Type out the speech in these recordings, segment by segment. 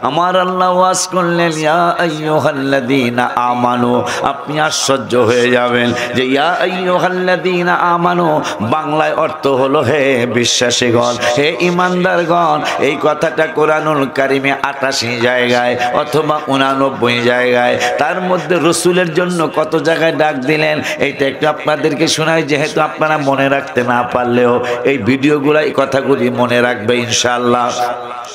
আমার আল্লাহ ওয়াজ করলেন ইয়া আইয়ুহাল্লাযীনা আমানু, আপনি আশ্চর্য হয়ে যাবেন যে ইয়া আইয়ুহাল্লাযীনা আমানু বাংলায় অর্থ হলো হে বিশ্বাসীগণ, হে ঈমানদারগণ। এই কথাটা কোরআনুল কারিমে 88 জায়গায় অথবা 89 জায়গায়, তার মধ্যে রসুলের জন্য কত জায়গায় ডাক দিলেন এইটা একটু আপনাদেরকে শোনাই, যেহেতু আপনারা মনে রাখতে না পারলেও এই ভিডিওগুলো এই কথাগুলি মনে রাখবে ইনশাআল্লাহ।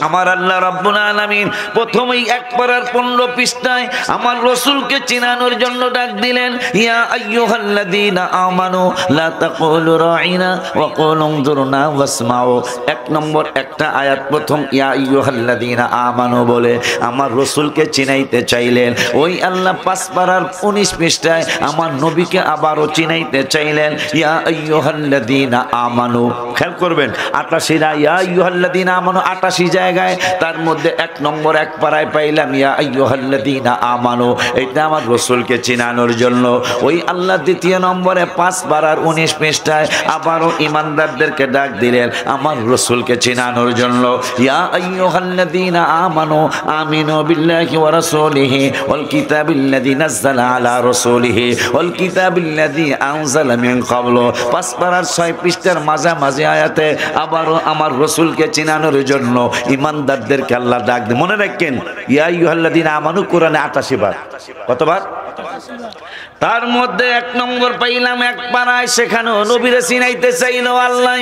আমার আল্লাহ রাব্বুল আলামিন প্রথমেই 1 পারার 15 পৃষ্ঠায় আমার রসুলকে চিনানোর জন্য ডাক দিলেন ইয়া আইয়ুহাল্লাযীনা আমানু লা তাকুলু রাঈনা ওয়া কুলু উনজুরনা ওয়াসমাউ। 1 নম্বর একটা আয়াত প্রথম ইয়া আইয়ুহাল্লাযীনা আমানু বলে আমার রসুলকে চিনাইতে চাইলেন। ওই আল্লাহ 5 পারার 19 পৃষ্ঠায় আমার নবীকে আবারও চিনাইতে চাইলেন ইয়া আইয়ুহাল্লাযীনা আমানু। খেয়াল করবেন 88 ইয়া আইয়ুহাল্লাযীনা আমানু 88 জায়গায়, তার মধ্যে 1 নম্বর 1 পারায় পাইলাম ইয়া আইয়ুহাল্লাযীনা আমানু, এটা আমার রসুলকে চিনানোর জন্য। ওই আল্লাহ 2 নম্বরে 5 পারার 19 পৃষ্ঠায় আবারও ঈমানদারদেরকে ডাক দিলেন আমার রসুলকে চিনানোর জন্য ইয়া আইয়ুহাল্লাযীনা আমানু আমিনু বিল্লাহি ওয়া রাসূলিহি ওয়াল কিতাবিল্লাযী নাযালা আলা রাসূলিহি ওয়াল কিতাবিল্লাযী আনজালা মিন ক্বাবলু। 5 পারার 6 পৃষ্ঠার মাঝামাঝি আয়াতে আবারও আমার রসুলকে চিনানোর জন্য ঈমানদারদেরকে আল্লাহ ডাক দেন। মনে রাখেন ইয়া আইয়ুহাল্লাযীনা আমানু কোরআনে 88 বার। কতবার? তার মধ্যে 1 নম্বর পাইলাম 1 পারায়, সেখানেও নবীরে চিনাইতে চাইলো আল্লাহ।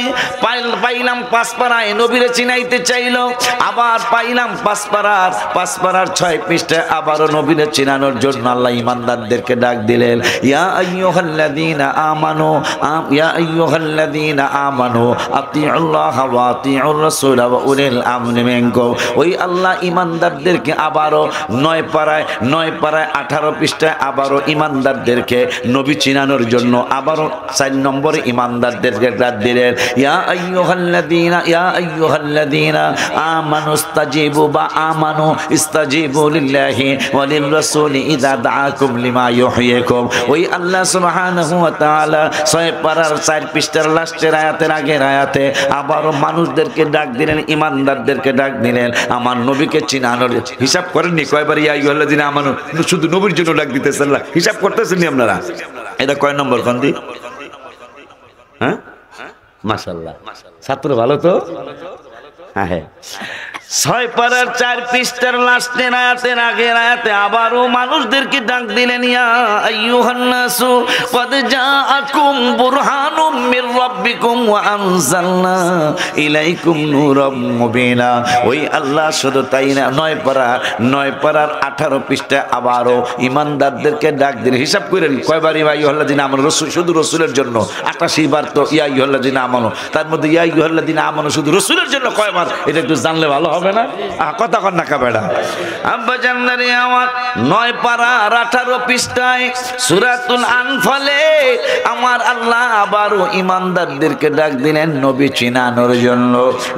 পাইলাম 5 পারায় নবীরে চিনাইতে চাইলো। আবার পাইলাম 5 পারার 6 পৃষ্ঠায় আবারও নবীরে চিনানোর জন্য আল্লাহ ঈমানদারদেরকে ডাক দিলেন ইয়া আইয়ুহাল্লাযীনা আমানু ইয়া আইয়ুহাল্লাযীনা আমানু আতিউল্লাহ ওয়া আতিউর রাসূল ওয়া উলিল আমরি মিনকুম। ওই আল্লাহ ঈমানদারদেরকে আবারও 9 পারায় 18 পৃষ্ঠায় আবারও ঈমানদারদেরকে নবী চিনানোর জন্য আবারও 4 নম্বরে ঈমানদারদেরকে ডাক দিলেন ইয়া আইয়ুহাল্লাযীনা আমানু ইস্তাজিবু বা আমানু ইস্তাজিবু লিল্লাহি ওয়া লির রাসূলি ইযা দাআকুম লিমা ইউহয়িকুম। ওই আল্লাহ সুবহানাহু ওয়া তাআলা 6 পারার 4 পৃষ্ঠার লাস্টের আয়াতের আগের আয়াতে আবারও মানুষদেরকে ডাক দিলেন, ঈমানদারদেরকে ডাক দিলেন আমার নবীকে চিনানোর। হিসাব করেননি কয়বার ইয়া আইয়ুহাল্লাযীনা আমানু শুধু নবীর জন্য ডাক দিতেছেন? হিসাব করতেছেন আপনারা? এটা কয় নম্বর কন্দি? হ্যাঁ মাশাআল্লাহ, ছাত্র ভালো তো। হ্যাঁ 6 পারার 4 পৃষ্ঠার লাস্টের আয়াতের আগের আয়াতে আবারও মানুষদেরকে ডাক দিলেন ইয়া আইয়ুহান নাসু ক্বাদ জাআকুম বুরহানুম মির রাব্বিকুম ওয়া আনজালনা ইলাইকুম নূরাম মুবিনা। ওই আল্লাহ শুধু তাই না, 9 পারার 18 পৃষ্ঠায় আবারও ঈমানদারদেরকে ডাক দিলেন। হিসাব করেন কয়বার ইয়া আইয়ুহাল্লাযীনা আমানু, রাসূল শুধু রাসূলের জন্য 88 বার তো ইয়া আইয়ুহাল্লাযীনা আমানু। তার মধ্যে ইয়া আইয়ুহাল্লাযীনা আমানু শুধু রাসূলের জন্য কয়বার, এটা একটু জানলে ভালো হবে না? কথা কন না কাবেড়া আব্বা জান্নারে আমার 9 পারার 18 পৃষ্ঠায় সূরাতুল আনফালে আমার আল্লাহ আবারও ঈমানদারদেরকে ডাক দিলেন নবী চিনানোর জন্য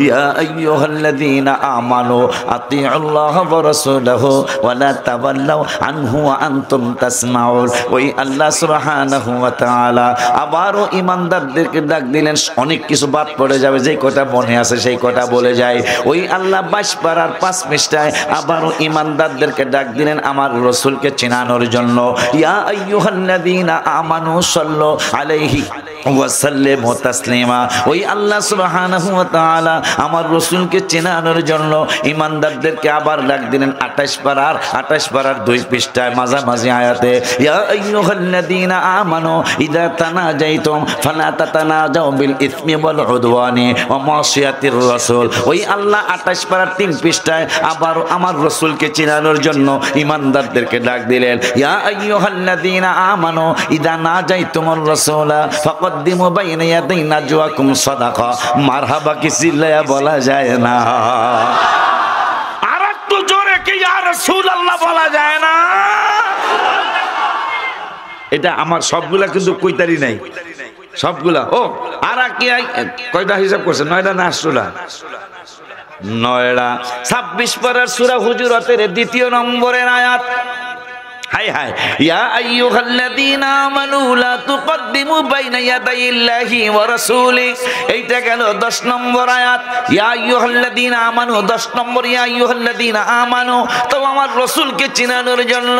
ইয়া আইয়ুহাল্লাযীনা আমানু আতিউল্লাহ ওয়া রাসূলাহু ওয়া লা তাওয়াল্লাউ আনহু ওয়া আনতুম তাসমাউন। ওই আল্লাহ সুবহানাহু ওয়া তাআলা আবারও ঈমানদারদেরকে ডাক দিলেন। অনেক কিছু বাদ পড়ে যাবে, যেই কথা মনে আছে সেই কথা বলে যায়। ওই আল্লাহ 22 পারার 5 পৃষ্ঠায় আবারও ঈমানদারদেরকে ডাক দিলেন আমার রসুলকে চিনানোর জন্য ইয়া আইয়ুহাল্লাযীনা আমানু সাল্লু আলাইহি ওয়া সাল্লিমু তাসলিমা। ওই আল্লাহ সুবহানাহু ওয়া তাআলা আমার রসুলকে চিনানোর জন্য ঈমানদারদেরকে আবার ডাক দিলেন 28 পারার 2 পৃষ্ঠায় মাঝামাঝি আয়াতে ইয়া আইয়ুহাল্লাযীনা আমানু ইযা তানাজাইতুম ফালা তাতানাজাউ বিল ইসমি ওয়াল উদওয়ানি ওয়া মাসিয়াতির রাসূল। ওই আল্লাহ 28 পারার 3 পৃষ্ঠায় আবার আমার রসুলকে চিনানোর জন্য ঈমানদারদেরকে ডাক দিলেন ইয়া আইয়ুহাল্লাযীনা আমানু ইযা নাজাইতুমুর রাসূলা ফাকদ্দিমু বাইনা ইয়াদাই নাজওয়াকুম সাদাকা। মারহাবা কি চিল্লায়া বলা যায় না? আর একটু জোরে কি ইয়া রাসূলুল্লাহ বলা যায় না? এটা আমার সবগুলা কিন্তু কইতারি নাই, সবগুলা। ও আর কি কয়টা হিসাব করছেন? 9টা না 8টা? 9টা। 26 পারার সূরা হুজুরাতের 2 নম্বরের আয়াত হায় হায়, ইয়া আইয়ুহাল্লাযীনা আমানু লা তুকদ্দিমু বাইনা ইয়াদাইল্লাহি ওয়া রাসূলি। এইটা গেল 10 নম্বর আয়াত। ইয়া আইয়ুহাল্লাযীনা আমানু 10 নম্বর, ইয়া আইয়ুহাল্লাযীনা আমানু। তো আমার রাসূলকে চিনানোর জন্য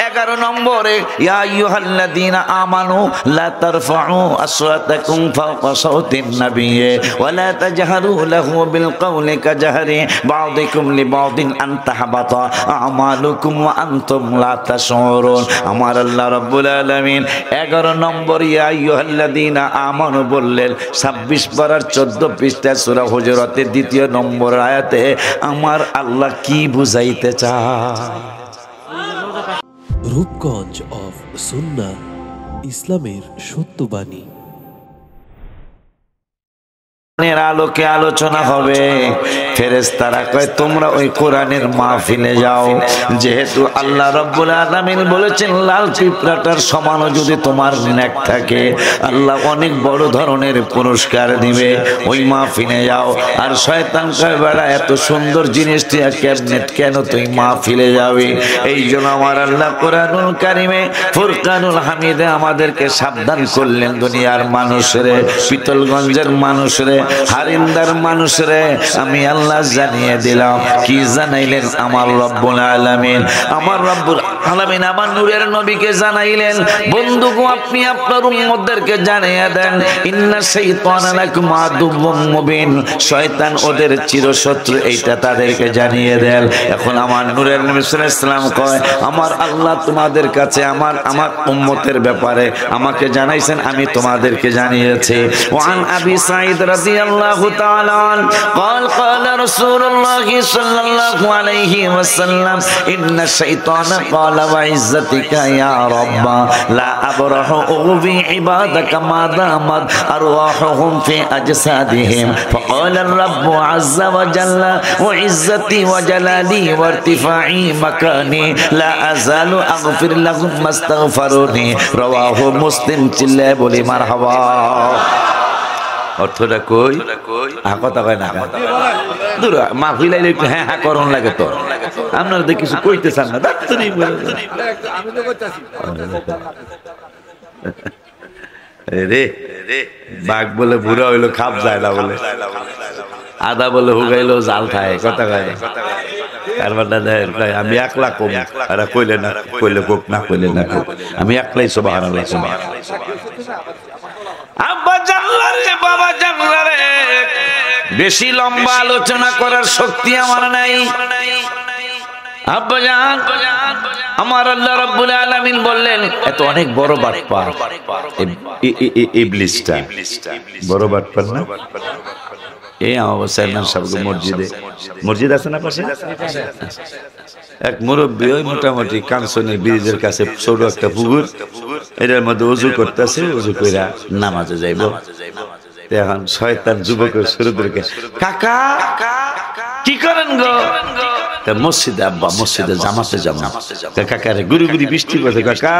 11 নম্বরে ইয়া আইয়ুহাল্লাযীনা আমানু লা তারফাউ আসওয়াতাকুম ফাওকা সাওতিন নাবিয়্যি ওয়া লা তাজহারু লাহু বিল কওলি কাজহারি বা'দিকুম লিবা'দিন আন তাহবাতা আমালুকুম ওয়া আনতুম লা তাশউরুন। আমার আল্লাহ রাব্বুল আলামিন 11 নম্বর ইয়া আইয়ুহাল্লাযীনা আমানু বললেন 26 পারার 14 পৃষ্ঠা সূরা হুজুরাতের 2 নম্বর আয়াতে আমার আল্লাহ কি বুঝাইতে চায়? রূপগঞ্জ অফ সুন্নাহ, ইসলামের সত্যবাণী। আলোকে আলোচনা হবে। ফেরেশতারা কয় তোমরা ওই কোরআনের মাহফিলে যাও। যেহেতু আল্লাহ রাব্বুল আলামিন বলেছেন লাল পিঁপড়াটার সমানও যদি তোমার নেক থাকে আল্লাহ অনেক বড় ধরনের পুরস্কার দিবে, ওই মাহফিলে যাও। আর শয়তান কয় বেড়া এত সুন্দর জিনিসটি কেন তুই মাহফিলে যাবি? এই জন্য আমার আল্লাহ কোরআনুল কারিমে ফুরকানুল হামিদে আমাদেরকে সাবধান করলেন, দুনিয়ার মানুষরে, পিতলগঞ্জের মানুষরে, হারিন্দার মানুষরে আমি আল্লাহ জানিয়ে দিলাম। কি জানাইলেন আমার রব্বুল আলামিন? আমার রব্বুল আলামিন আমার নূরের নবীকে জানাইলেন, বন্ধুগো আপনি আপনার উম্মতদেরকে জানিয়ে দেন ইন্না শাইতানা লাকুম আদুউম মুবিন, শয়তান ওদের চিরশত্রু, এইটা তাদেরকে জানিয়ে দেন। এখন আমার নূরের নবী সাল্লাল্লাহু আলাইহি ওয়াসাল্লাম কয় আমার আল্লাহ তোমাদের কাছে আমার উম্মতের ব্যাপারে আমাকে জানাইছেন, আমি তোমাদেরকে জানিয়েছি। ওয়ান আবি সাঈদ রাদিয়াল্লাহু তাআলা আন قال قال رسول الله صلى الله عليه وسلم ان الشيطان قال وعزتك يا رب لا ابرح اغوي عبادك ما دامت ارواحهم في اجسادهم فقال الرب عز وجل وعزتي وجلالي وارتفاعي مكاني لا ازال اغفر لهم ما استغفروني رواه مسلم। চিল্লায়ে বলি মারহাবা। অর্থটা কই কথা কয় না দূর মাহফিলাইলে একটু হ্যাঁ হ্যাঁ করণ লাগে। তো আপনারা তো কিছু কইতে চান না, রে বাঘ বলে বুড়া হইলো খাপ যায় না বলে, আদা বলে হুগাইলো জাল খায়, কথা কয় না। আমি একলা কম আর কইলে না, কইলে কোক না কইলে না কোক, আমি একলাই সুবহানাল্লাহ আব্বা জানলা রে বাবা জানলা রে, বেশি লম্বা আলোচনা করার শক্তি আমার নাই। আব্বা জান আমার আল্লাহ রাব্বুল আলামিন বললেন এত অনেক বড় বাটপার ইবলিসটা, বড় বাটপার না? এই অবস্থায় না সব মসজিদ আছে না পাশে, এক মুরব্বী ওই মোটামুটি কাঞ্চনী ব্রিজের কাছে ছোট একটা পুকুর, এটার মধ্যে উজু করতেছে, উজু কইরা নামাজে যাইব। এখন শয়তান যুবকের শুরু করে কাকা কি করেন গো? মসজিদে আব্বা মসজিদে জামাতে যাবো। কাকারে গুড়ি গুড়ি বৃষ্টি পড়ছে, কাকা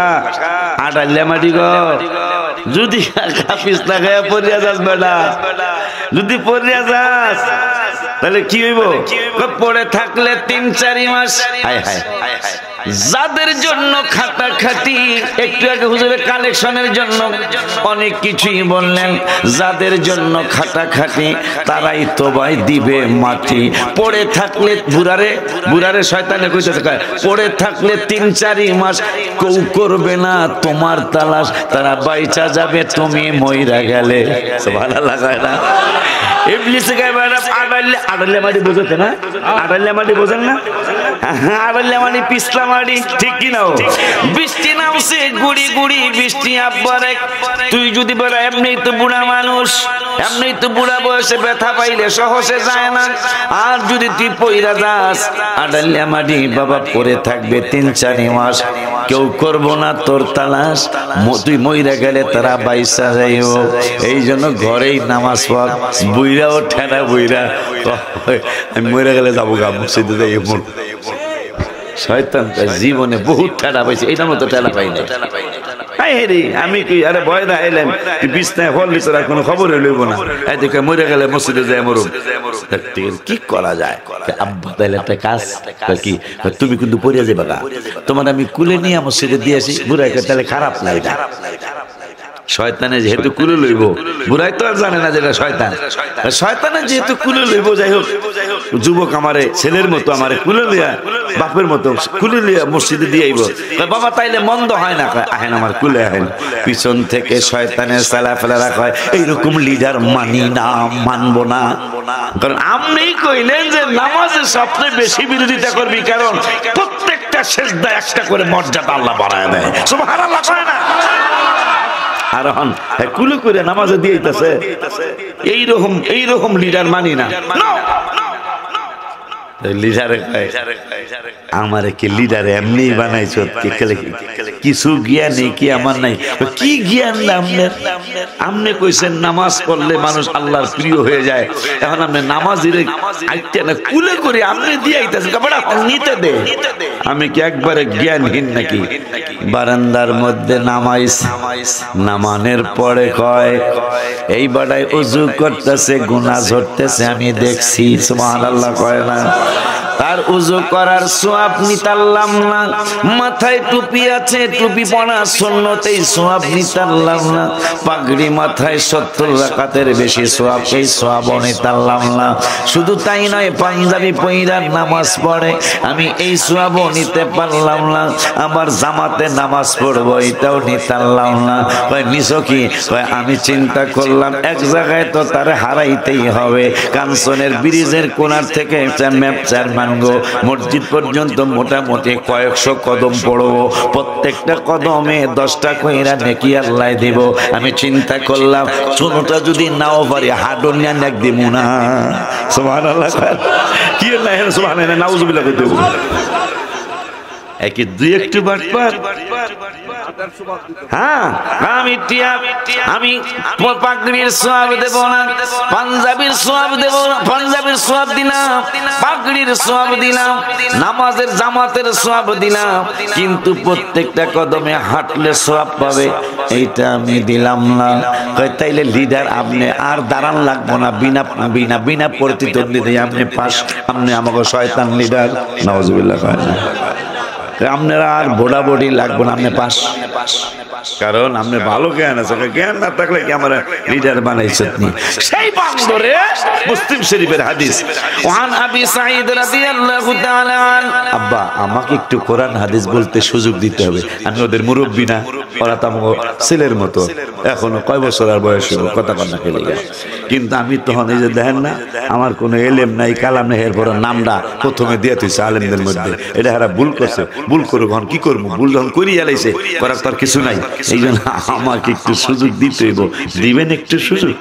আটাইলে মাটি গো, যদি কাপিস লাগাইয়া পড়িয়া যাস বেটা, যদি পড়িয়া যাস তাহলে কি হইব? পড়ে থাকলে 3-4 মাস। হায় হায়, যাদের জন্য খাটাখাটি, একটু আগে হুজুরের কালেকশনের জন্য অনেক কিছুই বললেন, যাদের জন্য খাটাখাটি তারাই তো ভাই দিবে মাটি। পড়ে থাকলে বুড়ারে শয়তানে কইতেছে পড়ে থাকলে 3-4 মাস কেউ করবে না তোমার তালাশ, তারা বাইচা যাবে তুমি মইরা গেলে। সুবহানাল্লাহ কয় না? ইবলিস গায় বেড়া আড়ালে মাটি বোঝাতে না, আড়ালে মাটি বোঝেন না? আড়ালে মাটি পিছলা মাটি, ঠিক কি না? বৃষ্টি নামছে গুড়ি গুড়ি বৃষ্টি। আব্বারে তুই যদি বলে এমনি তো বুড়া মানুষ, এমনি তো বুড়া বয়সে ব্যথা পাইলে সহজে যায় না, আর যদি তুই পইরা যাস আড়ালে মাটি বাবা পরে থাকবে 3-4 মাস, কেউ করবো না তোর তালাশ, তুই মইরা গেলে তারা বাইসা যাইব। এই জন্য ঘরেই নামাজ পড়। বুইরা ও ঠেনা বুইরা আমি মইরা গেলে যাবো গা মসজিদে যাই। শয়তান জীবনে বহুত ঠেলা পাইছে, এইটার মতো ঠেলা পাই না। হাই হেরি আমি কি আরে ভয় না এলাম বিছনায় হরলি তোরা কোনো খবর লইব না এদিকে মরে গেলে মসজিদে যায় মরুম কি করা যায় আব্বা তাইলে একটা কাজ কি তুমি কিন্তু পড়ে যাবে গা তোমার আমি কুলে নিয়ে মসজিদে দিয়ে আসি বুড়াইকে তাহলে খারাপ লাগে না শয়তানে যেহেতু কুলে লইব বুড়াই তো আর জানে না যেটা শয়তান শয়তানে যেহেতু কুলে লইব যাই হোক যুবক আমারে ছেলের মতো আমারে কুলে লিয়া বাপের মতো কুলে লিয়া মসজিদে দিয়ে আইব বাবা তাইলে মন্দ হয় না আহেন আমার কুলে আহেন পিছন থেকে শয়তানের সালা ফেলা রাখা হয় এইরকম লিডার মানি না মানবো না কারণ আপনি কইলেন যে নামাজের সবচেয়ে বেশি বিরোধিতা করবি কারণ প্রত্যেকটা সেজদা একটা করে মর্যাদা আল্লাহ বাড়ায় দেয় সুবহানাল্লাহ কয় না আর হন কুলে করে নামাজে দিয়েছে এইরকম লিডার মানি না লিডারে আমারে কি লিডারে এমনি বানাইছো কিছু জ্ঞান নেই কি আমার নাই কি জ্ঞান আপনার আপনি কইছেন নামাজ পড়লে মানুষ আল্লাহর প্রিয় হয়ে যায় এখন আপনি নামাজের আইতে না কুলে করে আপনি দিয়ে আইতেছেন কাপড়া নিতে দে আমি কি একবারে জ্ঞানহীন নাকি বারান্দার মধ্যে নামানের পরে কয় এই বাড়ায় ওযু করতেছে গুনাহ ঝরতেছে আমি দেখছি সুবহানাল্লাহ কয় না তার উযু করার সওয়াব নিতাল্লাম না মাথায় টুপি আছে টুপি পরা সুন্নতেই সওয়াব নিতাল্লাম না পাগড়ি মাথায় 70 রাকাতের বেশি সওয়াব এই সওয়াব নিতাল্লাম না শুধু তাই নয় পাঞ্জাবি পয়রা নামাজ পড়ে আমি এই সওয়াব নিতে পারলাম না আবার জামাতে নামাজ পড়বো এটাও নিতাল্লাম না কয় নিছো কি কয় আমি চিন্তা করলাম এক জায়গায় তো তারে হারাইতেই হবে কাঞ্চনের ব্রিজের কোণার থেকে মসজিদ পর্যন্ত মোটামুটি কয়েকশো কদম পড়বো প্রত্যেকটা কদমে 10টা কইরা নেকি আল্লাহ দিব আমি চিন্তা করলাম ছোটটা যদি নাও পারি হাডন নিয়ে নেক দিব না সুবহানাল্লাহ কি না সুবহানাল্লাহ নাউজুবিল্লাহ কই দেব একই দুই একটু বাটপার হ্যাঁ আমি পাগড়ির সওয়াব দেব না পাঞ্জাবির সওয়াব দেব না পাঞ্জাবির সওয়াব দিলাম পাগড়ির সওয়াব দিলাম নামাজের জামাতের সওয়াব দিলাম কিন্তু প্রত্যেকটা কদমে হাঁটলে সওয়াব পাবে এইটা আমি দিলাম না কই তাইলে লিডার আপনি আর দাঁড়ান লাগবো না বিনা বিনা বিনা প্রতিদ্বন্দ্বিতায় আপনি পাস আপনি আমাকে শয়তান লিডার নাউজুবিল্লাহ কয় না আপনারা আর বোড়াবড়ি লাগবে না আপনি পাস কারণ আপনি ভালো জ্ঞান আছে জ্ঞান না থাকলে কি আমরা লিডার বানাইছেন সেই বান্দরে মুসলিম শরীফের হাদিস ওয়ান আবি সাঈদ রাদিয়াল্লাহু তাআলা আব্বা আমাকে একটু কোরআন হাদিস বলতে সুযোগ দিতে হবে আমি ওদের মুরব্বি না ওরা তো আমার ছেলের মতো এখনো কয় বছর আর বয়স কথা বলনা খেলে কিন্তু আমি তখন এই যে দেখেন না আমার কোনো এলেম নাই কালাম নাই এরপর নামটা প্রথমে দিয়ে তুইছে আলেমদের মধ্যে এটা হারা ভুল করছে ভুল করুক এখন কি করবো ভুল যখন করিয়া লাইছে করার তার কিছু নাই এই জন্য আমাকে একটু সুযোগ দিতে হইব দিবেন একটু সুযোগ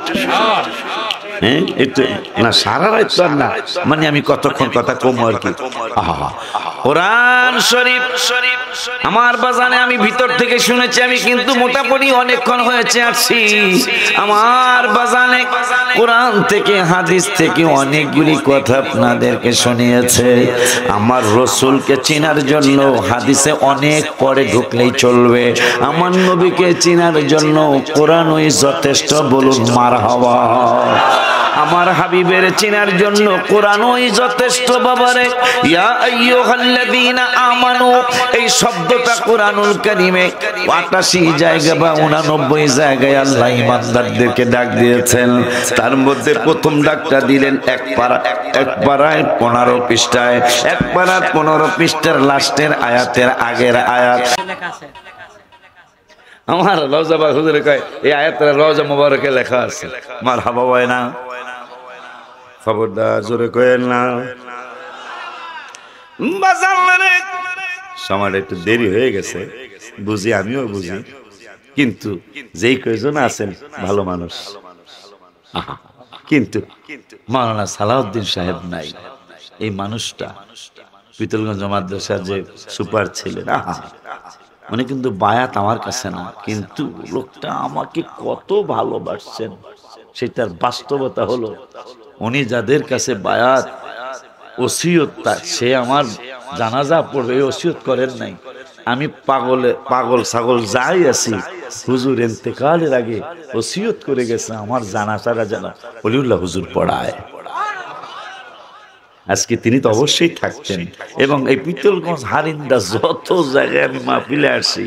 হ্যাঁ একটু না সারা রাত তো না মানে আমি কতক্ষণ কথা কম আর কি কোরআন শরীফ আমার বাজানে আমি ভিতর থেকে শুনেছি আমি কিন্তু মোটামুটি অনেকক্ষণ হয়েছে আসছি আমার বাজানে কোরআন থেকে হাদিস থেকে অনেকগুলি কথা আপনাদেরকে শুনিয়েছে আমার রাসূলকে চেনার জন্য হাদিসে অনেক পরে ঢুকলেই চলবে আমার নবীকে চেনার জন্য কোরআনই যথেষ্ট বলুন মারহাবা আমার হাবিবের চেনার জন্য কোরআনই যথেষ্ট বাবারে ইয়া আইয়ুহাল্লাযীনা আমানু এই শব্দটা কোরআনুল কারীমে 88 জায়গা বা 89 জায়গায় আল্লাহ ঈমানদারদেরকে ডাক দিয়েছেন তার মধ্যে প্রথম ডাকটা দিলেন এক পারায় 15 পৃষ্ঠায় এক পারা 15 পৃষ্ঠার লাস্টের আয়াতের আগের আয়াত আমার রওজা বা হুজুরে কয় এই আয়াতটা রওজা মুবারকে লেখা আছে মারহাবা হয় না খবরদার জোরে কয়েন না বাজারে সময় একটু দেরি হয়ে গেছে বুঝি আমিও বুঝি কিন্তু যেই কয়জন আছেন ভালো মানুষ কিন্তু মাওলানা সালাউদ্দিন সাহেব নাই এই মানুষটা পিতলগঞ্জ মাদ্রাসার যে সুপার ছিলেন উনি কিন্তু বায়াত আমার কাছে না কিন্তু লোকটা আমাকে কত ভালোবাসছেন সেটার বাস্তবতা হলো উনি যাদের কাছে বায়াত ওসিয়ত সে আমার জানাজা পড়বে ওসিয়ত করেন নাই আমি পাগল ছাগল যাই আছি হুজুর ইন্তেকালের আগে ওসিয়ত করে গেছে আমার জানাজাটা যেন ওলিউল্লাহ হুজুর পড়ায়। আজকে তিনি তো অবশ্যই থাকতেন। এবং এই পিতলগঞ্জ হারিন্দা যত জায়গায় আমি মাহফিলে আসছি,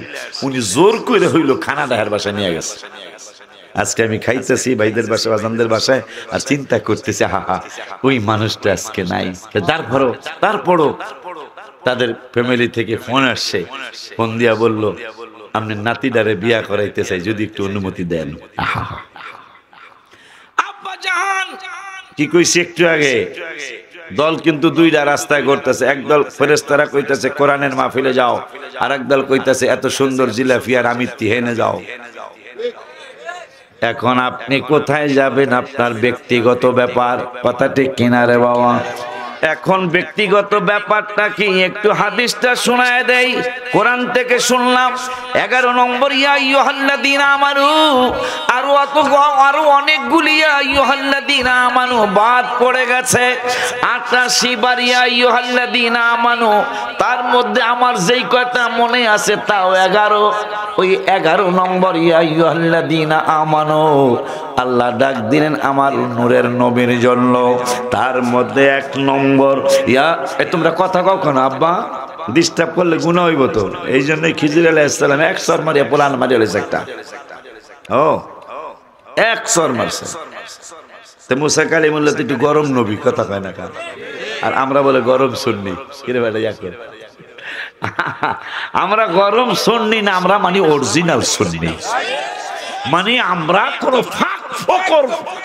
উনি জোর করে হইল খানা ডাহার বাসায় নিয়ে গেছে। আজকে আমি খাইতেছি ভাইদের বাসায়, বাজানদের বাসায়, আর চিন্তা করতেছি হা হা ওই মানুষটা আজকে নাই। তারপরও তাদের ফ্যামিলি থেকে ফোন আসছে, ফোন দিয়া বলল আপনি নাতিদারে বিয়া করাইতে চাই, যদি একটু অনুমতি দেন। আব্বা জান কি কইছি একটু আগে, দল কিন্তু দুইটা রাস্তায় করতেছে। একদল ফেরেশতারা কইতাছে কোরআনের মাহফিলে যাও, আর একদল কইতাছে এত সুন্দর জিলাপি আর আমিত্তি হেনে যাও। এখন আপনি কোথায় যাবেন আপনার ব্যক্তিগত ব্যাপার, কথা ঠিক কিনা রে বাবা? এখন ব্যক্তিগত ব্যাপারটা কি একটু হাদিসটা শোনায় দেই। কোরআন থেকে শুনলাম 11 নম্বর ইয়া আইয়ুহাল্লাযীনা আমানু, আরো অনেকগুলি ইয়া আইয়ুহাল্লাযীনা আমানু বাদ পড়ে গেছে। 88 বার ইয়া আইয়ুহাল্লাযীনা আমানু, তার মধ্যে আমার যেই কথা মনে আছে তাও 11। ওই 11 নম্বর ইয়া আইয়ুহাল্লাযীনা আমানু আল্লাহ ডাক দিলেন আমার নূরের নবীর জন্য। তার মধ্যে 1 নম্বর ইয়া, তোমরা কথা কখনো আব্বা ডিস্টার্ব করলে গুনাহ হইব তো, এই জন্যই খিজির আলাইহিস সালাম 1 সর মারিয়া পোলান মারিয়া লইছে একটা। ও 1 সর মারছে। তো মুসা কালিমুল্লাহ তো একটু গরম নবী, কথা কয় না কার, আর আমরা বলে গরম সুন্নি। কিরে বেটা ইয়াকে আমরা গরম সুন্নি না, আমরা মানে অরিজিনাল সুন্নি। মানে আমরা কোনো ফাঁক ফোকর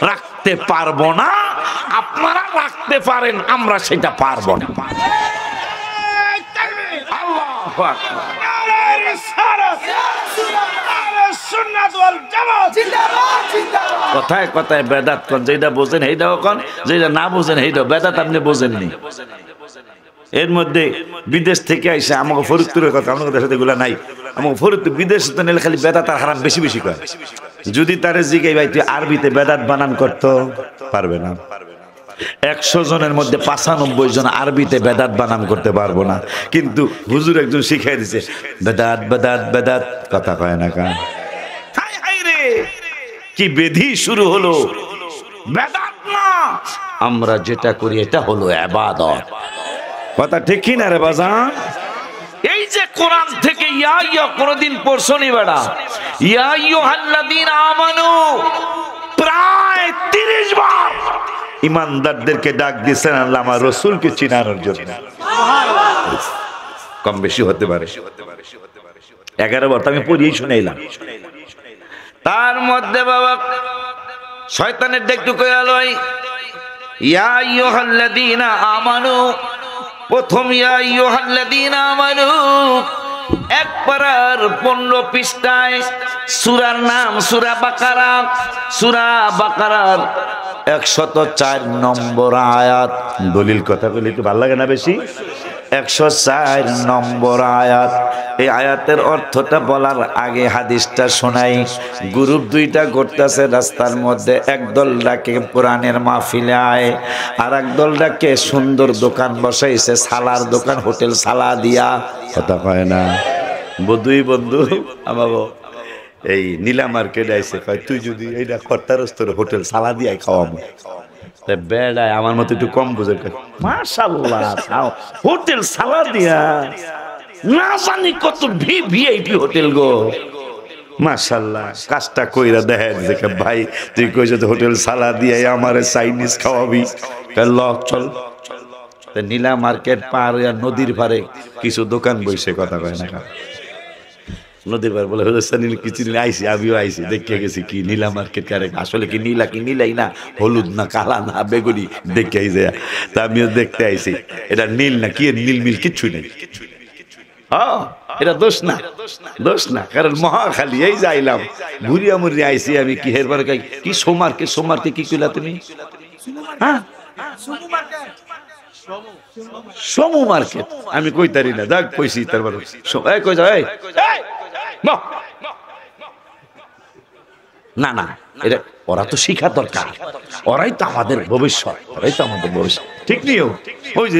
রাখতে পারবো না, আপনারা রাখতে পারেন, আমরা সেটা পারবো না। আল্লাহু আকবার। কথায় কথায় বেদাত কোন, যেটা বোঝেন সেইটাও কোন, যেটা না বোঝেন সেইটাও বেদাত। আপনি বোঝেননি। এর মধ্যে বিদেশ থেকে আইসে আমাকে ফরিদপুরের কথা, আমাদের সাথে এগুলা নাই। আমাকে ফরিদপুর বিদেশ তো নিলে খালি বেদাত আর হারাম বেশি বেশি করে। যদি তারে জিগাই ভাই তুই আরবিতে বেদাত বানান করতে পারবে না। 100 জনের মধ্যে 95 জন আরবিতে বেদাত বানান করতে পারবো না, কিন্তু হুজুর একজন শিখাই দিছে বেদাত বেদাত বেদাত, কথা কয় না কান। হায় হায় রে, কি বেধি শুরু হলো। বেদাত না, আমরা যেটা করি এটা হলো ইবাদত। কথা ঠিক কি না রে বাজান? এই যে কোরআন থেকে ইয়া ইয়া কোনদিন পড়ছনি বেড়া, ইয়া আইয়ুহাল্লাযীনা আমানু প্রায় 30 বার ইমানদারদেরকে ডাক দিয়েছেন আল্লাহ আমার রাসূলকে চিনানোর জন্য। কম বেশি হতে পারে, 11 বার আমি পড়িয়েই শুনাইলাম। তার মধ্যে বাবা শয়তানের দেখটু কইয়া লই, ইয়া আইয়ুহাল্লাযীনা আমানু, প্রথম ইয়া আইয়ুহাল্লাযীনা আমানু 1 পারার 15 পৃষ্ঠায়, সূরার নাম সূরা বাকারা। সূরা বাকারার 104 নম্বর আয়াত। দলিল কথা বলি একটু ভালো লাগে না বেশি? 104 নম্বর আয়াত। এই আয়াতের অর্থটা বলার আগে হাদিসটা শোনাই। গ্রুপ 2টা ঘটতেছে রাস্তার মধ্যে, একদল ডাকে কোরআনের মাহফিলে আয়, আর একদল ডাকে সুন্দর দোকান বসাইছে, সালার দোকান, হোটেল সালা দিয়া, কথা কয় না। দুই বন্ধু আমার এই নীলা মার্কেট আইছে, কয় তুই যদি এইটা খরতারস তোর হোটেল সালা দিয়ে খাওয়াবো। বেড়ায় আমার মতো একটু কম বুঝে, মাশাআল্লাহ হোটেল সালা দিয়া, না জানি কত ভিআইপি হোটেল গো, মাশাআল্লাহ। কাজটা কইরা দেখে দেখে ভাই তুই কইছ হোটেল সালা দিয়ে আমারে চাইনিজ খাওয়াবি, চল। নীলা মার্কেট পার হইয়া নদীর পারে কিছু দোকান বইছে, কথা কয় না। নদীর পার বলে নীল কিছু আইসি, আমিও আইসি, দেখে গেছি কি নীলা মার্কেট কারে, আসলে কি নীলা কি নীলাই না, হলুদ না কালা না বেগুনি, দেখে আইসে। তা আমিও দেখতে আইসি এটা নীল না কি নীল মিল কিচ্ছু নেই। এটা দোষ না, দোষ না, কারণ মহাখালী এই যাইলাম ঘুরিয়া মুড়িয়ে আইসি আমি। কি হেরবার কি সোমারকে, সোমারকে কি কইলা তুমি? হ্যাঁ সমু মার্কেট, আমি কইতারি না, দেখ কইছি তারপর কই যাও না না, এটা ওরা তো শিখা দরকার, ওরাই তো আমাদের ভবিষ্যৎ, ওরাই তো আমাদের ভবিষ্যৎ, ঠিক নিও। ওই যে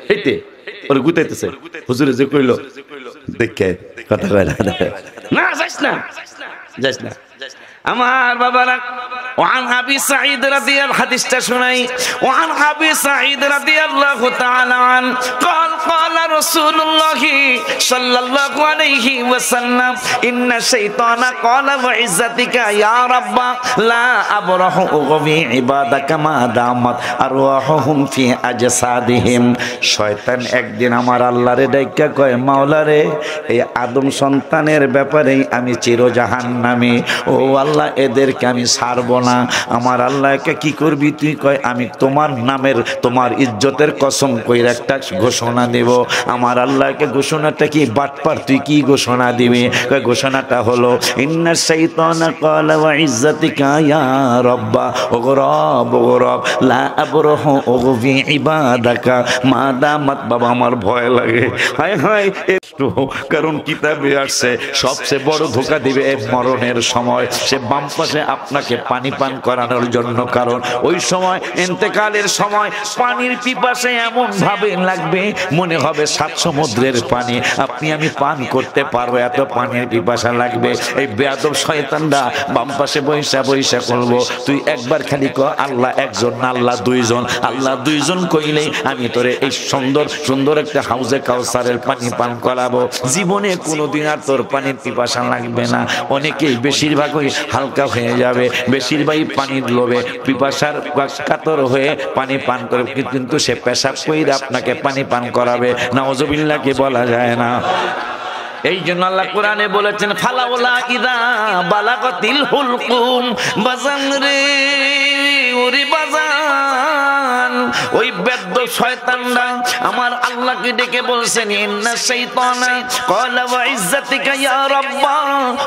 হেতে ওরা গুতাইতেছে, হুজুরে যে কইলো দেখে কথা কয় না, যাইস না, যাইস না। আমার বাবারা, ওয়ান আবি সাঈদ রাদিয়াল্লাহু হাদিসটা শুনাই। ওয়ান আবি সাঈদ রাদিয়াল্লাহু তাআলা আন قال قال رسول الله صلى الله عليه وسلم ان الشيطان قال وعزتك يا رب لا ابرح اغوي عبادك ما دامت ارواحهم في اجسادهم। শয়তান একদিন আমার আল্লাহরে ডাইকা কয়, মাওলা রে, এই আদম সন্তানের ব্যাপারে আমি চির জাহান্নামী। ও আল্লাহ, এদেরকে আমি ছাড়বো না। আমার আল্লাহকে কি করবি তুই? কয়, আমি তোমার নামের, তোমার ইজ্জতের কসম কইরা একটা ঘোষণা দেব। আমার আল্লাহকে ঘোষণাটা কি? বাটপার, তুই কি ঘোষণা দিবি? কয়, ঘোষণাটা হলো ইন্না শাইতানা ক্বালা ওয়া ইজ্জাতিকা ইয়া রাব্বা ওগরব ওগরব লা আবরাহু ওগফি ইবাদাকা মা দামাত। বাবা, আমার ভয় লাগে, হায় হায়, কারণ কিতাবে আসছে সবচেয়ে বড় ধোঁকা দিবে মরণের সময়। সে বাম পাশে আপনাকে পানি পান করানোর জন্য, কারণ ওই সময় ইন্তেকালের সময় পানির পিপাসে এমন ভাবে লাগবে মনে হবে 7 সমুদ্রের পানি আপনি আমি পান করতে পারবো, এত পানির পিপাসা লাগবে। এই বেয়াদব শয়তানরা বাম পাশে বৈশা বৈশা করবো, তুই একবার খালি ক আল্লাহ একজন না আল্লাহ দুইজন, আল্লাহ দুইজন কইলেই আমি তোরে এই সুন্দর সুন্দর একটা হাউজে কাউসারের পানি পান করাবো। জীবনে কোনোদিন আর তোর পানির পিপাসা লাগবে না। অনেকেই, বেশিরভাগই হালকা হয়ে যাবে, বেশিরভাগই পানির লোভে পিপাসার কাতর হয়ে পানি পান করে, কিন্তু সে পেশাব কইরা আপনাকে পানি পান করাবে। নাউজুবিল্লাহ কি বলা যায় না? এই জন্য আল্লাহ কোরআনে বলেছেন, ফালাউলা ইযা বালাগাতিল হুলকুম, বাজান রে, ওরে বাজান, ওই বেদ্য শয়তানরা আমার আল্লাহকে ডেকে বলছেন, ইন্না শাইতানা ক্বালা ওয়া ইজ্জাতিকা ইয়া রাব্বা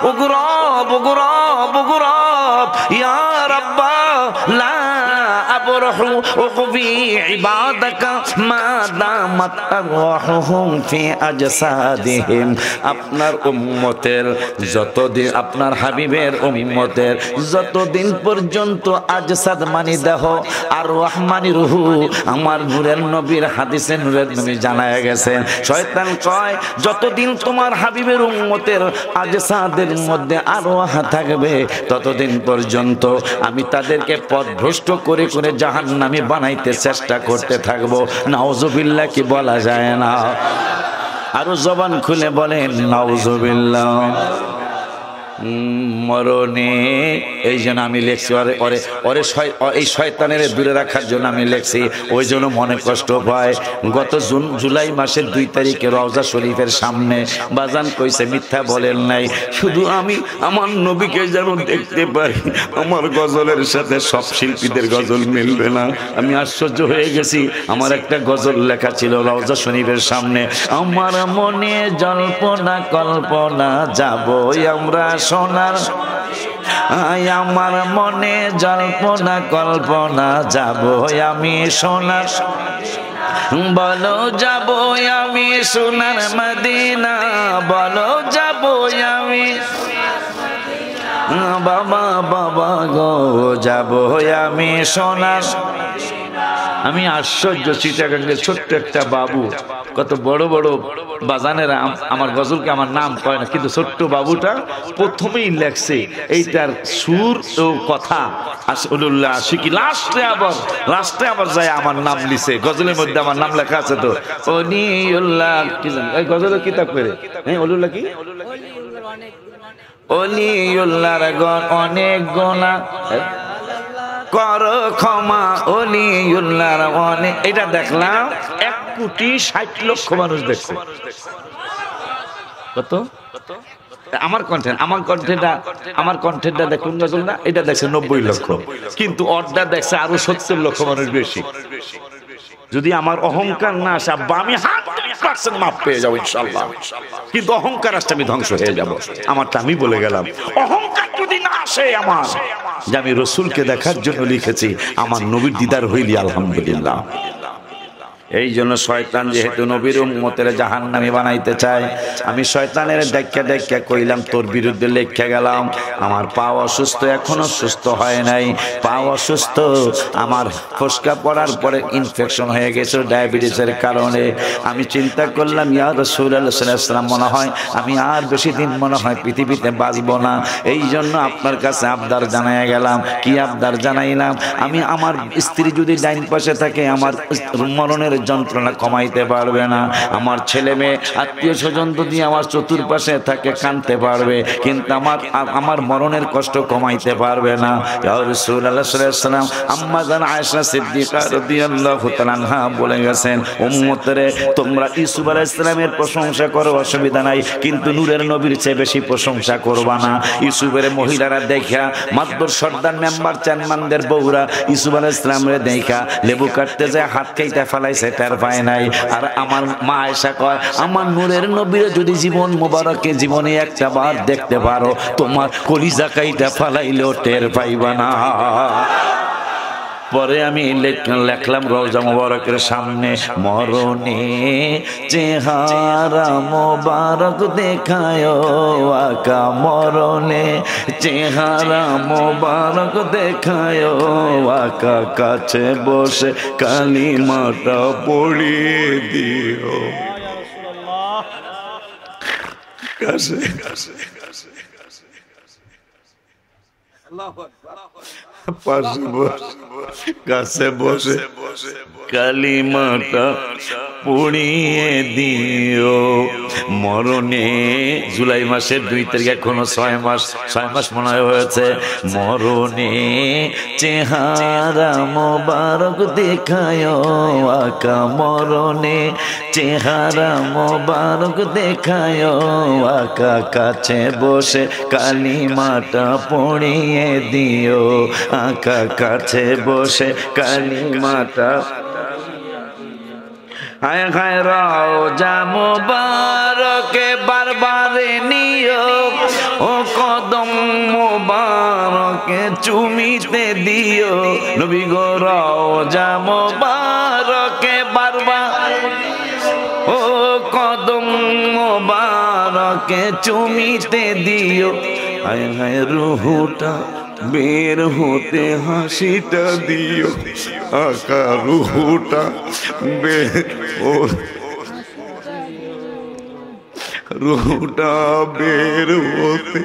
উগরব উগরব উগরব ইয়া রাব্বা লা আবরাহু উগফি ইবাদাকা মা দামাত আরওয়াহুহুম ফি আজসাদিহিম। আপনার উম্মতের যতদিন, আপনার হাবিবের উম্মতের যতদিন পর্যন্ত আজসাদ মানি দেহ আর রহমানি রুহু, আমার নূরের নবীর হাদিসে নূরের নবী জানায়া গেছেন, শয়তান কয় যতদিন তোমার হাবিবের উম্মতের আজসাদের মধ্যে আরওয়াহ থাকবে ততদিন পর্যন্ত আমি তাদেরকে পথভ্রষ্ট করে করে জাহান্নামী বানাইতে চেষ্টা করতে থাকবো। নাউজুবিল্লাহ কি বলা যায় না? আরো জবান খুলে বলেন নাউজুবিল্লাহ। মরণে এই জন্য আমি লেখছি, এই শয়তানের দূরে রাখার জন্য আমি লেখছি, ওই জন্য মনে কষ্ট পায়। গত জুলাই মাসের 2 তারিখে রওজা শরীফের সামনে বাজান কইছে, মিথ্যা বলেন নাই, শুধু আমি আমার নবীকে যেন দেখতে পারি। আমার গজলের সাথে সব শিল্পীদের গজল মিলবে না। আমি আশ্চর্য হয়ে গেছি। আমার একটা গজল লেখা ছিল রওজা শরীফের সামনে, আমার মনে জল্পনা কল্পনা যাবো আমরা সোনার, আমার মনে জল্পনা কল্পনা যাবো আমি সোনার, বলো যাবো আমি সোনার মদিনা, বলো যাবো আমি বাবা বাবা গো, যাবো আমি সোনার। আমি আশ্চর্য, চিটাগাঙ্গের ছোট্ট একটা বাবু, কত বড় বড় বাজানেরা আমার গজলকে আমার নাম কয় না, কিন্তু ছোট্ট বাবুটা প্রথমেই লেখছে এইটার সুর ও কথা আসলুল্লাহ আশিকি, লাস্টে আবার যায় আমার নাম লিখছে, গজলের মধ্যে আমার নাম লেখা আছে। তো অলিউল্লাহ কি জানি এই গজলের কিতাব করে, হ্যাঁ অলিউল্লাহ কি, অলিউল্লাহর অনেক গোনা কর ক্ষমা, অলিউল্লাহর অনেক, এটা দেখলাম 1,60,00,000 মানুষ দেখছে। কত? আমার কন্টেন্টটা দেখুন গজল না, এটা দেখছে 90 লক্ষ, কিন্তু অর্ডার দেখছে আরো 70 লক্ষ মানুষ বেশি। যদি আমার অহংকার না আসে আব্বা, আমি 100% মাপ পেয়ে যাবো ইনশাআল্লাহ, কিন্তু অহংকার আসলে আমি ধ্বংস হয়ে যাব। আমারটা আমি বলে গেলাম, অহংকার যদি না আসে আমার, যে আমি রসুলকে দেখার জন্য লিখেছি, আমার নবীর দিদার হইলি আলহামদুলিল্লাহ। এই জন্য শয়তান যেহেতু নবীর উম্মতের জাহান্নামী বানাইতে চায়, আমি শয়তানের দেখা কইলাম তোর বিরুদ্ধে লেখা গেলাম। আমার পা অসুস্থ, এখনো সুস্থ হয় নাই, পা অসুস্থ, আমার ফসকা পড়ার পরে ইনফেকশন হয়ে গেছে ডায়াবেটিসের কারণে। আমি চিন্তা করলাম ইয়া রাসূলুল্লাহ সাল্লাল্লাহু আলাইহি ওয়াসাল্লাম, মনে হয় আমি আর বেশি দিন মনে হয় পৃথিবীতে বাঁচব না। এই জন্য আপনার কাছে আবদার জানাইয়া গেলাম। কি আবদার জানাইলাম? আমি আমার স্ত্রী যদি ডাইন পাশে থাকে আমার মরণের যন্ত্রণা কমাইতে পারবে না, আমার ছেলে মেয়ে আত্মীয় স্বজন যদি আমার চতুর্পাশে থাকে কাঁদতে পারবে, কিন্তু আমার মরণের কষ্ট কমাইতে পারবে না। ইয়া রাসূলুল্লাহ সাল্লাল্লাহু আলাইহি ওয়াসাল্লাম আম্মা জান আয়েশা সিদ্দিকা রাদিয়াল্লাহু তাআলা আনহা বলে গেছেন, উম্মতরে তোমরা ইউসুফ আলাইহিস সালামের প্রশংসা করো, অসুবিধা নাই, কিন্তু নূরের নবীর চেয়ে বেশি প্রশংসা করবা না। ইউসুফের মহিলারা দেখা, মাতবর সর্দার মেম্বার চেয়ারম্যানদের বউরা ইউসুফ আলাইহিস সালামের দেখা লেবু কাটতে যায় হাত কেটে ফেলাইছে, টের পায় নাই। আর আমার মা আয়েশা কয়, আমার নূরের নবীর যদি জীবন মোবারকে জীবনে একটা বার দেখতে পারো, তোমার কলিজা কাইটা ফেলাইলেও টের পাইবা না। পরে আমি লেখলাম রওজা মোবারকের সামনে, মরণে চেহারা মোবারক দেখায় আকা, মরণে চেহারা মোবারক দেখায় আকা, কাছে বসে কালিমাটা পড়িয়ে দিও। কাছে কাছে বসে কালিমাটা পড়িয়ে দিও। মরণে জুলাই মাসের 2 তারিখ, এখনো 6 মাস মনে হয়েছে। মরণে চেহারা মোবারক দেখায় আকা, মরণে চেহারা মোবারক দেখায় আকা, কাছে বসে কালিমাটা পড়িয়ে দিও আকা, কাছে বসে কালিমাটা। হায় হায় রওজা মোবারকে বারবারে নিও, ও কদম মোবারকে চুমিতে দিও। নবী গো রওজা মোবারকে বারবার, ও কদম মোবারকে চুমিতে দিও। হায় হায় রুহুটা বের হতে হাসিটা দিও আকা, রুহুটা বের, রুহুটা বের হতে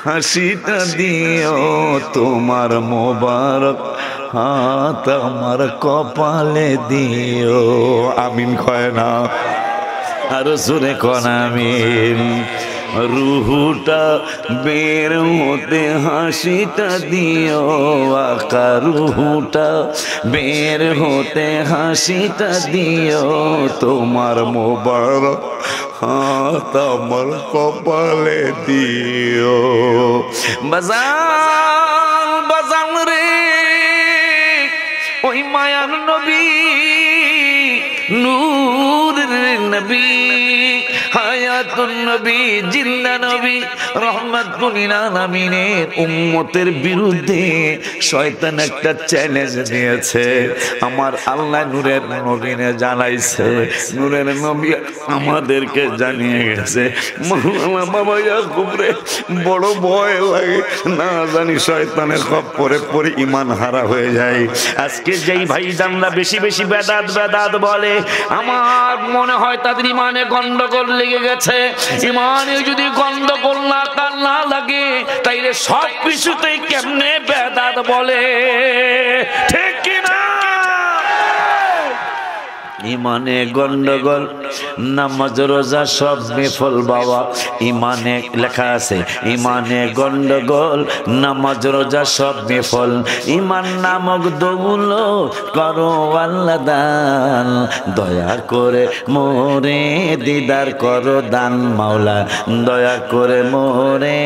হাসিটা দিও। তোমার মোবারক হাত আমার কপালে দিও। আমিন কয় না, আরো জোরে কন আমিন। রুহুটা বের হতে হাসিটা দিও আকা, রুহুটা বের হতে হাসিটা দিও। তোমার মোবারক হাত আমার কপালে দিও। বাজান বাজান রে, ওই মায়ার নবী, নূরের নবী, হায়াতুন নবী, জিন্দা নবী, রহমাতুল লিল আলামিনের উম্মতের বিরুদ্ধে শয়তান একটা চ্যালেঞ্জ দিয়েছে। আমার আল্লাহ নূরের নবীকে জানাইছে, নূরের নবী আমাদেরকে জানিয়ে গেছে। মাওলানা বাবা ইয়াকুব রে বড় ভয় লাগে, না জানি শয়তানের খপ্পরে পড়ে ঈমান হারা হয়ে যায়। আজকে যেই ভাইজানরা বেশি বেশি বেদাত বেদাত বলে, আমার মনে হয় তাদের ঈমানে গন্ডগোল লেগে গেছে। ঈমানে যদি গন্ডগোল না লাগে, তাইলে সব কিছুতেই কেমনে বেদাত বলে, ঠিক কি না? ইমানে গন্ডগোল, নামাজ রোজা সব বিফল বাবা। ইমানে লেখা আছে, ইমানে গন্ডগোল, নামাজ রোজা সব বিফল। ইমান নামক দৌলো করো আল্লাহ দান, দয়া করে মোরে দিদার করো দান। মাওলা দয়া করে মোরে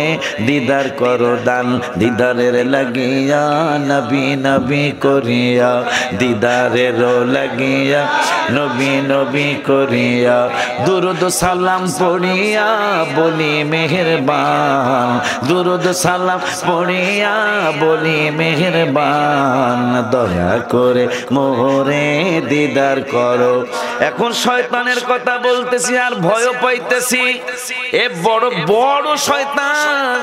দিদার করো দান। দিদারের লাগিয়া নবী নবী করিয়া, দিদারের লাগিয়া নবী নবী করিয়া দুরুদ সালাম পড়িয়া বলি মেহেরবান, দুরুদ সালাম পড়িয়া বলি মেহেরবান, দয়া করে মোরে দিদার করো। এখন শয়তানের কথা বলতেছি আর ভয় পাইতেছি। এ বড় বড় শয়তান,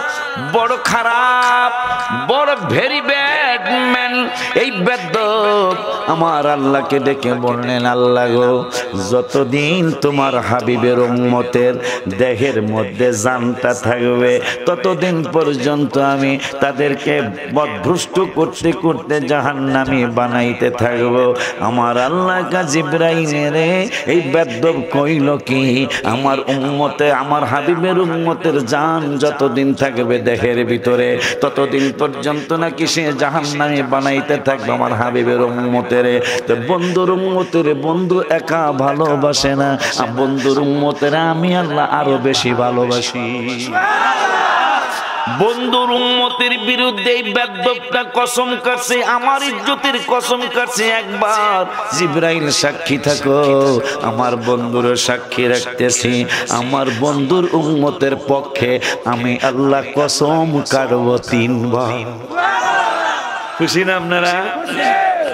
বড় খারাপ, বড় ভেরি ব্যাড ম্যান। এই বেদ্যপ আমার আল্লাহকে ডেকে বললেন, আল্লাহ গো, যতদিন তোমার হাবিবের উম্মতের দেহের মধ্যে জানটা থাকবে ততদিন পর্যন্ত আমি তাদেরকে বদভ্রষ্ট করতে করতে জাহান্নামী বানাইতে থাকবো। আমার আল্লাহ কা জিবরাইলের এই বেদ্যপ কইল কি, আমার উম্মতে, আমার হাবিবের উম্মতের জান যতদিন থাকবে দেহের ভিতরে ততদিন পর্যন্ত নাকি সে জাহান্নামী বানাইতে থাকবে আমার হাবিবের উম্মতের। তো বন্ধুর উম্মতের বন্ধু একা ভালোবাসে না, বন্ধুর উম্মতের আমি আল্লাহ আরো বেশি ভালোবাসি। বন্ধুর উম্মতের বিরুদ্ধে এই বেদ্যপটা কসম কাটছে, আমার ইজ্জতের কসম কাটছে। একবার জিবরাইল সাক্ষী থাকো, আমার বন্ধুর সাক্ষী রাখতেছি, আমার বন্ধুর উম্মতের পক্ষে আমি আল্লাহ কসম কাটব 3 বার। খুশি না আপনারা?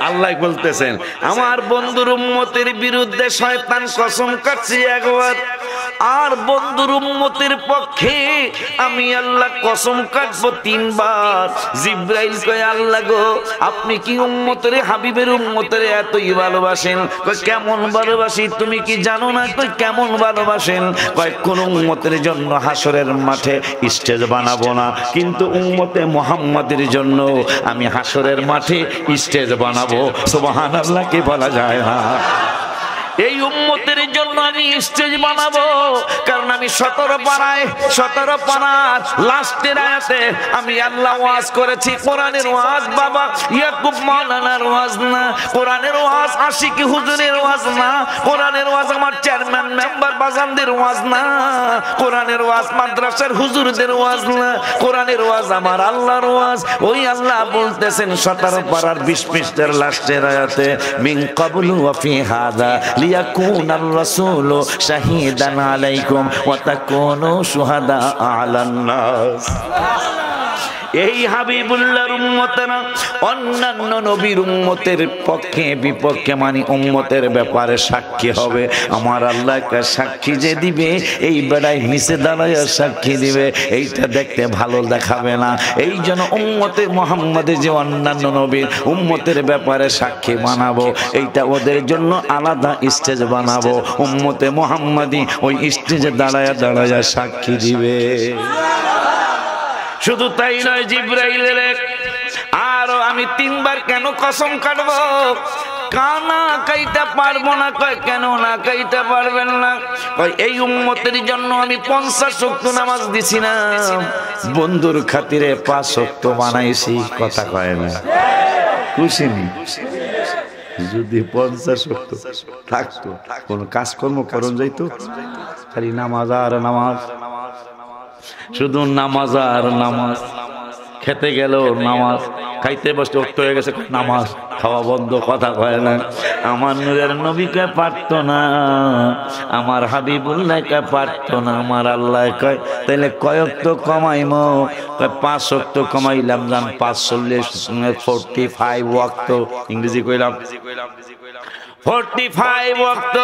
আল্লাহ বলতেছেন আমার বন্ধুর উম্মতের বিরুদ্ধে শয়তান কসম কাটছে একবার, আর বন্ধুর উম্মতের পক্ষে আমি আল্লাহ কসম কাটবো 3 বার। জিবরাইল কয়, আল্লাহ গো, আপনি কি উম্মতের হাবিবের উম্মতের এতই ভালোবাসেন? কয় কেমন ভালোবাসি তুমি কি জানো না? কয় কেমন ভালোবাসেন? কয় কোন উম্মতের জন্য হাসরের মাঠে স্টেজ বানাবো না, কিন্তু উম্মতে মুহাম্মাদের জন্য আমি হাসরের মাঠে স্টেজ বানাবো। সুবহানাল্লাহ কি বলা যায় না? এই উম্মতের জন্য আমি স্টেজ বানাবো, কারণ আমি 17 পারার লাস্টের আয়াতে আমি আল্লাহ ওয়াজ করেছি। কোরআনের ওয়াজ বাবা ইয়াকুব মাওলানার ওয়াজ না, কোরআনের ওয়াজ আশিকি হুজুরের ওয়াজ না, কোরআনের ওয়াজ আমার চেয়ারম্যান মেম্বার বাজানদের ওয়াজ না, কোরআনের ওয়াজ মাদ্রাসার হুজুরদের ওয়াজ না, কোরআনের ওয়াজ আমার আল্লাহর ওয়াজ। ওই আল্লাহ বলতেছেন 17 পারার 20 পৃষ্ঠার লাস্টের আয়াতে, মিন ক্বাবলু ওয়া ফি হাদা লিয়াকুনার রাসূলু শাহীদান আলাইকুম ওয়া তাকুনু শুহাদা আলান নাস। এই হাবিবুল্লাহর উম্মতেরা অন্যান্য নবীর উম্মতের পক্ষে বিপক্ষে মানে উম্মতের ব্যাপারে সাক্ষী হবে। আমার আল্লাহকে সাক্ষী যে দিবে, এই বেড়ায় নিচে দাঁড়ায় সাক্ষী দিবে, এইটা দেখতে ভালো দেখাবে না। এই জন্য উম্মতে মুহাম্মাদের যে অন্যান্য নবীর উম্মতের ব্যাপারে সাক্ষী বানাবো, এইটা ওদের জন্য আলাদা স্টেজ বানাবো। উম্মতে মুহাম্মাদি ওই স্টেজে দাঁড়ায় দাঁড়ায় সাক্ষী দিবে। শুধু তাই নয়, জিবরাইলের আরো আমি 3 বার কেন কসম কাটবো? কানা কাইটা পারবো না। কয় কেন না কাইটা পারবেন না? কয় এই উম্মতের জন্য আমি 50 ওয়াক্ত নামাজ দিছি না, বন্ধুর খাতিরে 5 ওয়াক্ত বানাইছি। কথা কয় না? খুশি নি? যদি 50 ওয়াক্ত থাকতো কোন কাজকর্ম করন যাইতো? খালি নামাজ আর নামাজ, শুধু নামাজ আর নামাজ। খেতে গেল নামাজ, খাইতে বসতে ওক্ত হয়ে গেছে নামাজ, খাওয়া বন্ধ। কথা কয় না? আমার নূরের নবীকে পারতো না, আমার হাবিবুল্লাহকে পারতো না। আমার আল্লাহ কয় তাইলে কয়েক তো কমাইমো? 5 ওয়াক্ত কমাইলাম, জান 5 40 45 ওয়াক্ত। ইংরেজি কইলাম 45 ওয়াক্ত।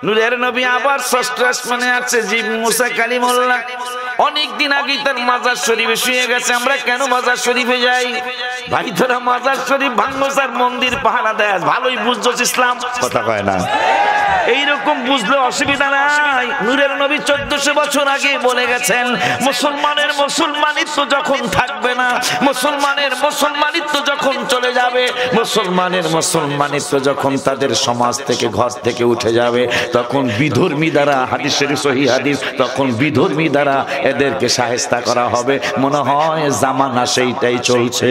নূরের নবী আবার ষষ্ঠ আসমানে আছে। জিব মুসা কালিমুল্লাহ অনেকদিন আগে তার মাজার শরীফে শুয়ে গেছে। আমরা কেন মাজার শরীফে যাই? ভাই তোরা মাজার শরীফ ভাঙ্গসার মন্দির পাহারা দেয়, ভালোই বুঝছস ইসলাম। কথা কয় না? এইরকম বুঝলে অসুবিধা নাই। নূরের নবী 1400 বছর আগে বলে গেছেন, মুসলমানের মুসলমানিত্ব যখন থাকবে না, মুসলমানের মুসলমানিত্ব যখন চলে যাবে, মুসলমানের মুসলমানিত্ব যখন তাদের সমাজ থেকে ঘর থেকে উঠে যাবে, তখন বিধর্মী দ্বারা, হাদিস শরীফ সহিহ হাদিস, তখন বিধর্মী দ্বারা এদেরকে শায়েস্তা করা হবে। মনে হয় জামানা সেইটাই চলছে।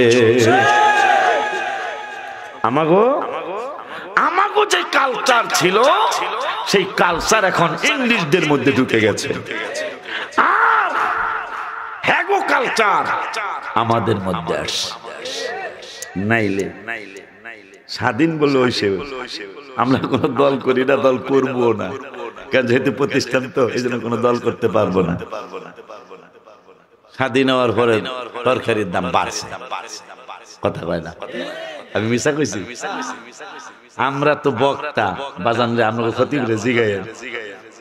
আমাগো যে কালচার ছিল, সেই কালচার এখন ইংলিশদের মধ্যে ঢুকে গেছে, আর হ্যাগো কালচার আমাদের মধ্যে আসে। নাইলে স্বাধীন বলে ওই সে, আমরা কোনো দল করি না, দল করবো না, কারণ যেহেতু প্রতিষ্ঠান তো এই জন্য কোনো দল করতে পারবো না। স্বাধীন হওয়ার পরে তরকারির দাম বাড়ছে, কথা কয় না, আমি মিশা কইছি? আমরা তো বক্তা বাজান রে, আমরা ক্ষতি করে জিগাই,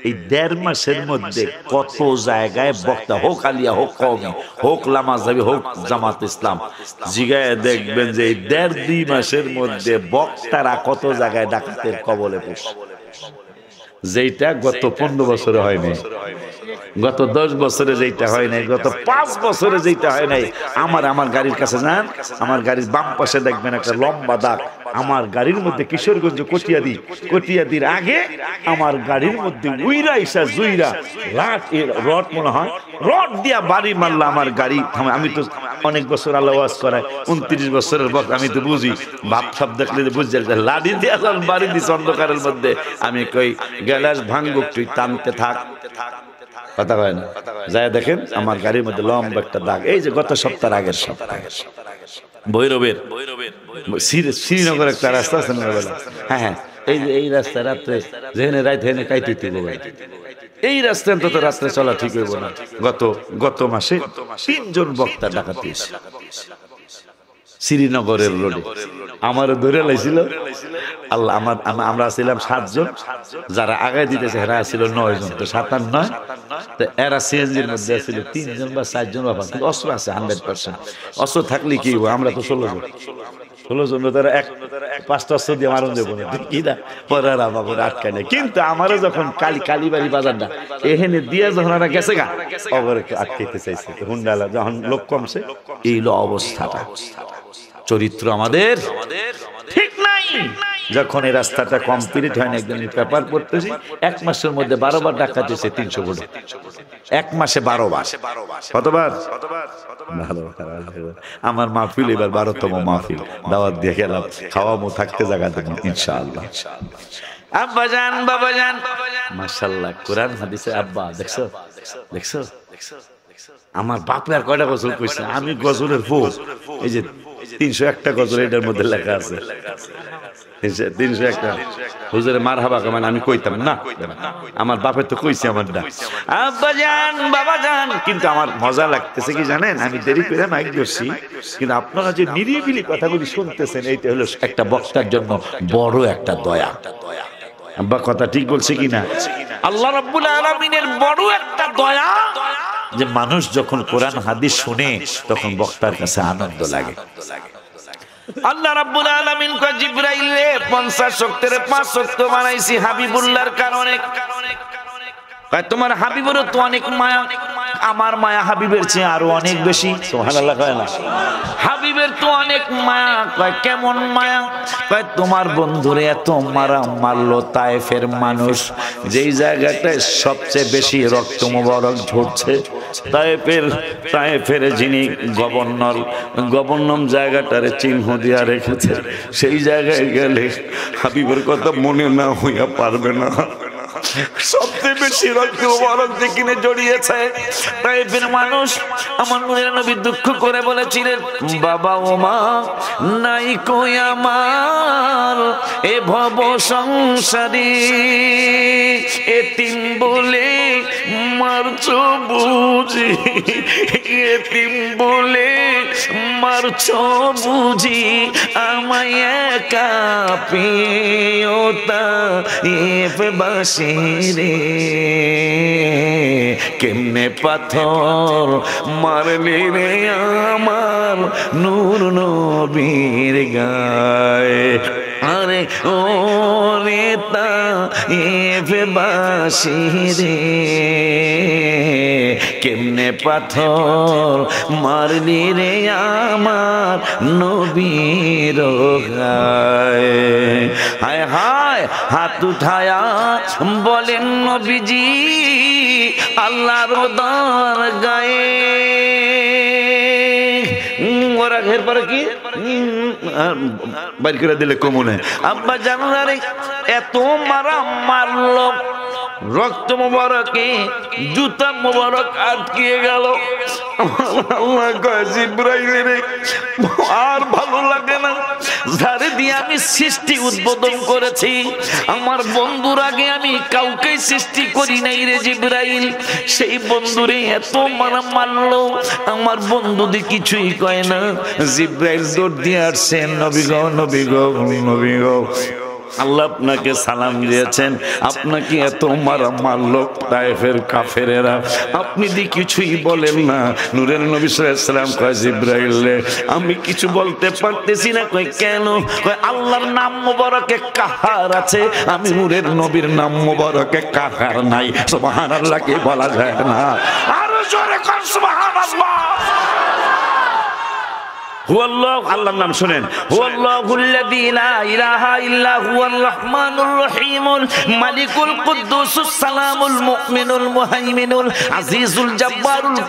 এই 1.5 মাসের মধ্যে কত জায়গায় বক্তা, হোক আলিয়া, হোক কওমি, হোক লামাযাবি, হোক জামাত ইসলাম, জিগায় দেখবেন যে এই 1.5-2 মাসের মধ্যে বক্তারা কত জায়গায় ডাকাতের কবলে পড়ছে, যেটা গত 15 বছরে হয় নাই, গত 10 বছরে যেটা হয় নাই, গত 5 বছরে যেটা হয় নাই। আমার গাড়ির কাছে যান, আমার গাড়ির বাম পাশে দেখবেন একটা লম্বা দাগ, আমার গাড়ির মধ্যে কিশোরগঞ্জ কটিয়াদির আগে আমার গাড়ির মধ্যে উইরা ইসা জুইরা রড মনে হয় রড দিয়া বাড়ি মারলা আমার গাড়ি। আমি তো অনেক বছর আল্লাহ ওয়াজ করায়, 29 বছরের বক, আমি তো বুঝি, ভাব সব দেখলে বুঝতে লাড়ি দিয়া বাড়ি দিস অন্ধকারের মধ্যে। আমি কই গ্যালাস ভাঙ্গুক, তুই টানতে থাক, কথা হয় না। যাই দেখেন আমার গাড়ির মধ্যে লম্বা একটা দাগ, এই যে গত সপ্তাহের আগের সপ্তাহ ভৈরবের শ্রীনগর একটা রাস্তা আছে না, হ্যাঁ হ্যাঁ, এই যে এই রাস্তা রাত্রে যেখানে রাত হেনে কাইতে এই রাস্তায় অন্তত রাস্তায় চলা ঠিক হইব না। গত মাসে 3 জন বক্তা ডাকাতি হয়েছে শ্রীনগরের রোডে, আমারও ধরে লাইছিল আল্লাহ। আমরা ছিলাম 7 জন, যারা আগায় দিতেছে এরা ছিল 9 জন, তো 7 আর 9, তো এরা সিএনজির মধ্যে ছিল 3 জন বা 4 জন বাবা, কিন্তু অস্ত্র আছে 100%। অস্ত্র থাকলে কি হবো, আমরা তো 16 জন তারা 5টা অস্ত্র দিয়ে মারণ দেবো না, কি না পরে বাবুর আটকায় নেই। কিন্তু আমারও যখন কালীবাড়ি বাজারটা এখানে দিয়ে যখন ওরা গেছে গা, অবরে আটকাইতে চাইছে, হুন্ডালা যখন লোক কমছে, এই হলো অবস্থাটা। চরিত্র আমাদের ঠিক নাই। যখন এই রাস্তাটা কমপ্লিট হয় না, একদিন পেপার পড়তেছি 1 মাসের মধ্যে 12 বার ডাকাত হয়েছে, 300 কোটি, 1 মাসে 12 বার। কতবার? আমার মাহফিল এবার 12তম মাহফিল, দাওয়াত দিয়ে গেলাম, খাওয়ামো, থাকতে জায়গা দেবো ইনশাআল্লাহ। আব্বা জান, বাবা জান, মাশাআল্লাহ কোরআন হাদিসে আব্বা দেখছো, আমার বাপ আর কয়টা গজল কইছে, আমি গজলের ফোক, এই যে 301টা গজল এটার মধ্যে লেখা আছে, 301টা হুজুরে মারহাবা মানে আমি কইতাম না, আমার বাপে তো কইছে আমার ডাক আব্বা জান, বাবা জান। কিন্তু আমার মজা লাগতেছে কি জানেন, আমি দেরি করে মাইক ধরছি, কিন্তু আপনারা যে নিরিবিলি কথাগুলি শুনতেছেন, এইটা হলো একটা বক্তার জন্য বড় একটা দয়া। আব্বা কথা ঠিক বলছে কিনা? আল্লাহ রাব্বুল আলামিনের বড় একটা দয়া যে মানুষ যখন কোরআন হাদিস শুনে তখন বক্তার কাছে আনন্দ লাগে। আল্লাহ রাব্বুল আলামিন কয় জিবরাইলে 50 ওয়াক্তের 5 ওয়াক্ত বানাইছি হাবিবুল্লাহর কারণে। কয় তোমার হাবিবের তো অনেক মায়া, আমার মায়া হাবিবের চেয়ে আরো অনেক বেশি। সুবহানাল্লাহ কয় না? হাবিবের তো অনেক মায়া। কয় কেমন মায়া? কয় তোমার বন্ধুরে এত মারলো তায়েফের মানুষ, যেই জায়গাটায় সবচেয়ে বেশি রক্ত মোবারক ঝরছে, তায়েফের যিনি গভর্নর জায়গাটারে চিহ্ন দিয়া রেখেছে, সেই জায়গায় গেলে হাবিবের কথা মনে না হইয়া পারবে না। সবচেয়ে বেশি রক্ত মোবারক যেখানে জড়িয়েছে তায়েফের মানুষ। আমার নূরের নবী দুঃখ করে বলেছিলেন, বাবা ও মা নাই কই আমার এ ভব সংসারী, এতিম বলে মারছো বুঝি, এতিম বলে মারছো বুঝি, আমায় একা পেয়তা এফ বাসি রে, কেমনে পাথর মারলি রে আমার নূর নবীর গায়ে। আরে ও রে তায়েফ বাসী রে, কেমনে পাথর মারলি রে আমার নবীর গায়ে। হায় হায় হাত উঠায়া বলেন নবীজি আল্লাহর দরগায়ে। ওরা এরপরে কি বাইর করে দিলে কমনে আব্বা জানুয়ারি এত মারলো, রক্ত মোবারকে জুতা মোবারক আটকিয়ে গেল। আল্লাহ কয় জিবরাইল রে আর ভালো লাগে না, যারে দিয়ে আমি সৃষ্টি উদ্বোধন করেছি, আমার বন্ধুর আগে আমি কাউকে সৃষ্টি করি নাই রে জিবরাইল। সেই বন্ধুরে এত মারলো, আমার বন্ধুদি কিছুই কয় না। জিবরাইল দৌড় দিয়ে আসছেন, নবী গো নবী গো নবী গো, আল্লাহ আপনাকে সালাম দিয়েছেন, আপনাকে এত মারলো তায়েফের কাফেরেরা, আপনি দি কিছুই বলেন না। নূরের নবী সাল্লাল্লাহু আলাইহি ওয়াসাল্লাম কয় জিবরাইল রে আমি কিছু বলতে পারতেছি না। কয় কেন? কয় আল্লাহর নাম মোবারকে কাহার আছে, আমি নূরের নবীর নাম মোবারকে কাহার নাই। সুবহানাল্লাহ কি বলা যায় না? আরো জোরে কর সুবহানাল্লাহ। আল্লাহর নাম শুনেন, হুয়াল্লাহুল্লাযী লা ইলাহা ইল্লা হুয়ার রহমানুর রহিমুল মালিকুল কুদ্দুসুস সালামুল মুমিনুল মুহাইমিনুল আজিজুল জাব্বারুল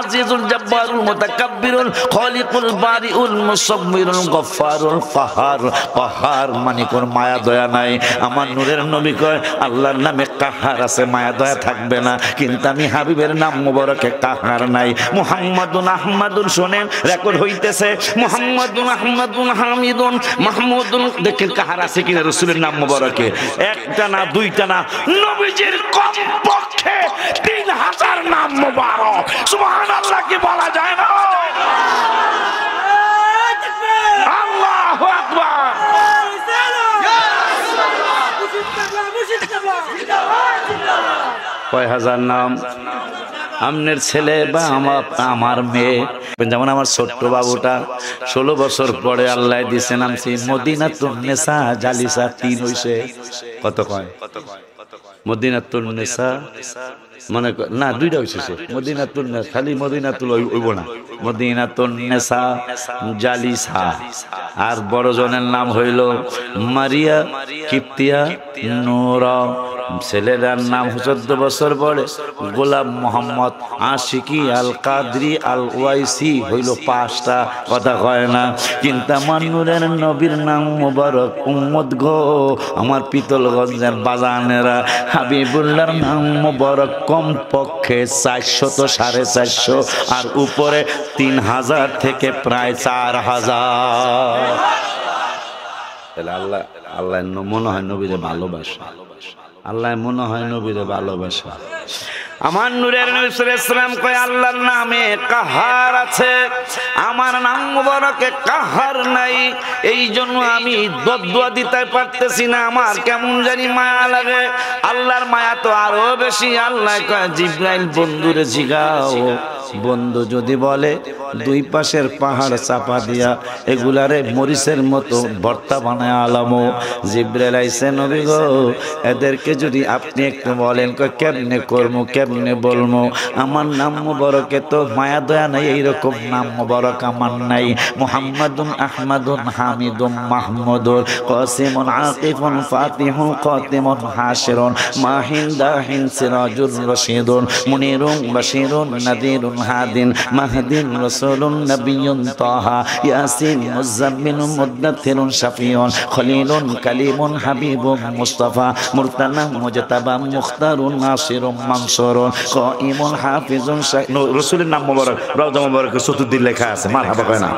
আজিজুল জাব্বারুল মুতাকাব্বিরুল খালিকুল বারিউল মুসাব্বিরুল গফফারুল কাহার। কাহার মানে কোন মায়া দয়া নাই। আমার নূরের নবী কয় আল্লাহর নামে কাহার আছে, মায়া দয়া থাকবে না, কিন্তু আমি হাবিবের নাম মোবারকে কাহার নাই। মুহাম্মাদুন আহমাদুন শুনেন, রেকর্ড হইতেছে মুহাম্মাদুন আহমাদুন হামিদুন মাহমুদুন। দেখেন কাহার আছে কিনা রাসূলের নাম মোবারকে? একটা না, দুইটা না, নবীজির কমপক্ষে 3000 নাম মোবারক। সুবহানাল্লাহ কি বলা যায় না? আল্লাহু আকবার। কয় হাজার নাম? আমনের ছেলে বা আমার মেয়ে, যেমন আমার ছোট্ট বাবুটা 16 বছর পরে আল্লাহ দিছে নামছি মদিনাতুন নেসা জালিসা। 3 হইছে, কত কয়? মদিনাতুন নেসা মানে না, 2টা হইছে। মদিনাতুন নেসা খালি মদিনাতুল হইব না, মদিনাতুন নেসা জালিসা। আর বড় জনের নাম হইল মারিয়া কিপ্তিয়া নূরা। ছেলেটার নাম 14 বছর পরে গোলাম মোহাম্মদ আশিকি আল কাদরি আল ওয়াইসি হইল 5টা। কথা কয় না, কিন্তু আমার নূরের নবীর নাম মোবারক উম্মত গো, আমার পিতলগঞ্জের বাজানেরা, হাবিবুল্লাহর নাম মোবারক কমপক্ষে 400 তো 450, আর উপরে 3000 থেকে প্রায় 4000। আল্লাহ আল্লাহ মনে হয় নবীরে ভালোবাসা, আল্লাহ মনে হয় নবীরে ভালোবাসা। আমার নূরের নবী সাল্লাল্লাহু আলাইহি ওয়াসাল্লাম কয় আল্লাহর নামে কাহার আছে, আমার নাম মোবারকে কাহার নাই। এই জন্য আমি দোয়া দিতে পারতেছি না, আমার কেমন জানি মায়া লাগে। আল্লাহর মায়া তো আরো বেশি। আল্লাহ কয় জিবরাইল বন্ধুরে জিগাও, বন্ধু যদি বলে 2 পাশের পাহাড় চাপা দিয়া এগুলারে মরিচের মতো ভর্তা বানায় আলামো। জিবরাইল আইছে, নবী গো এদেরকে যদি আপনি একটু বলেন। কয় কেমনে করবো, কেমনে বলবো? আমার নাম মোবারকে তো মায়া দয়া নাই, এইরকম নাম মোবারক আমার নাই। মুহাম্মাদুন আহমাদুন হামিদুন মাহমুদুন কাসিমুন আকিফুন ফাতিহুন কাতিমুন হাশিরুন মাহিন দাহিন সিরাজুর রশিদুন মুনিরুন বাশিরুন নাদিরুন হাদিন মাহদিন রাসূলুন নবিয়্যুন তাহা ইয়াসিন মুযাম্মিলুন মুদাথথিরুন শাফিউন খলিলুন কালিমুন হাবিবুন মুস্তাফা মুরতানা মুজতাবা মুখতারুন নাসিরুন মানসুরুন কাইমুন হাফিজুন। রাসূলের নাম মোবারক রওজা মোবারকে চতুর্দিকে লেখা আছে, মারহাবা কয় না?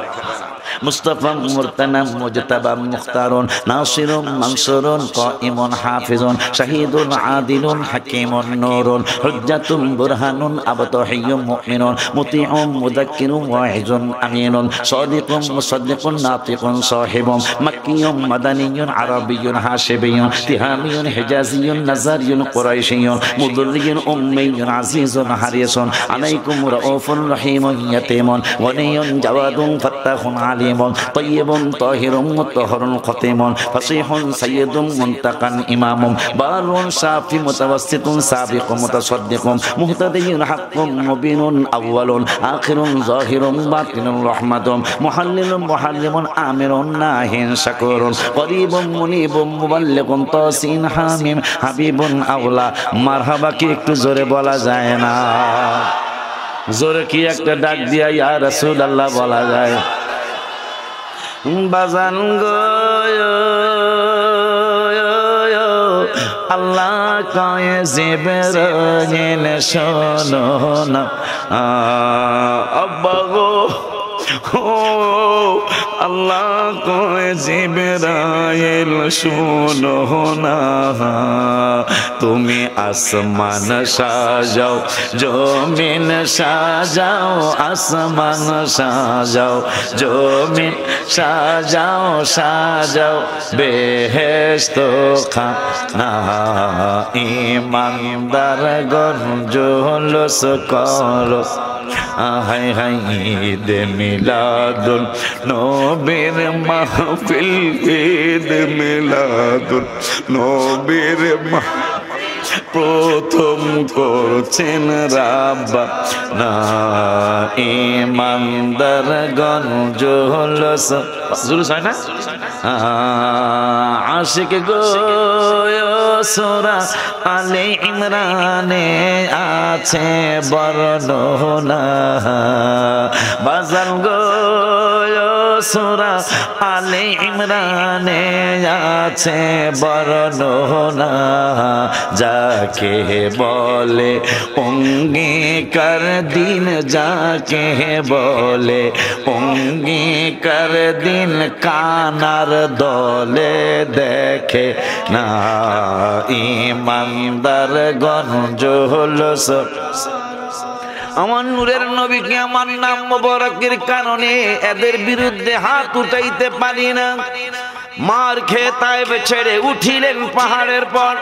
মুস্তাফা মুরতানা মুজতাবা মুখতারুন নাসিরুন মানসুরুন কাইমুন হাফিজুন শাহীদুন আদিলুন হাকীমুন নূরুন হুজ্জাতুন বুরহানুন আবতাহিয়্যুম মুমিনুন মুতিউন মুযাক্কিরুন ওয়াইজুন আমিনুন সাদিকুন মুসাদ্দিকুন নাতিকুন সাহিবুন মাক্কিয়ুন মাদানিয়্যুন আরাবিয়্যুন হাশিবিয়্যুন তিহামিয়্যুন হিজাজিয়্যুন নাজারিয়্যুন কুরাইশিয়্যুন মুদল্লিয়্যুন উম্মিয়্যুন আজিজুন হারিসুন আলাইকুম রাউফুর রহিমুন ইয়াতীমুন ওয়ালিয়্যুন জাওয়াদুন ফাত্তাহুন আলিমুন তাইয়্যিবুন তাহিরুন মুতাহহারুন খতিমুন ফাসীহুন সাইয়্যিদুন মুনতাকান ইমামুন বারুন শাফি মুতাওয়াসসিতুন সাবিকুন মুতাসাদ্দিকুন মুহতাদিয়ুন হাক্কুন মুবিনুন আউয়ালুন আখিরুন যাহিরুন বাতিনুন রাহমাতুন মুহাল্লিলুন মুহাল্লিমুন আমিরুন নাহিন শাকুরুন করিবুন মুনিবুন মুবাল্লিগুন তাসিন হামিম হাবিবুন আওলা। মারহাবা কি একটু জোরে বলা যায় না? জোরে কি একটা ডাক দিয়া ইয়া রাসূলুল্লাহ বলা যায়? বাজান গো আল্লাহ কয় জিবরাইল শোনো না, আব্বা গো আল্লাহ কয় জিবরাইল শুনো না, তুমি আসমান সাজাও জমিন সাজাও, আসমান সাজাও জমিন সাজাও, সাজাও বেহেশত খানা, ইমানদার গণ জুলুস করো, হাই হাই ঈদ মিলাদুল নবীর মাহফিল, ঈদ মিলাদুল নবীর প্রথম করছেন রাব্বানা, ইমানদার গণ জুলুস, জুলুস হয় না? আশিক গো সূরা আলে ইমরানে আছে বর্ণনা, বাজান গো সূরা আলে ইমরানে আছে বর্ণনা, যাকে বলে অঙ্গীকার দিন, যাকে বলে অঙ্গীকার দিন, কানার দলে দেখে না, ইমানদার গণ জুলুস। আমার নূরের নবীকে আমার নাম মোবারকের কারণে এদের বিরুদ্ধে হাত উঠাইতে পারি না। মার খেয়ে তাইব ছেড়ে উঠিলেন পাহাড়ের পর,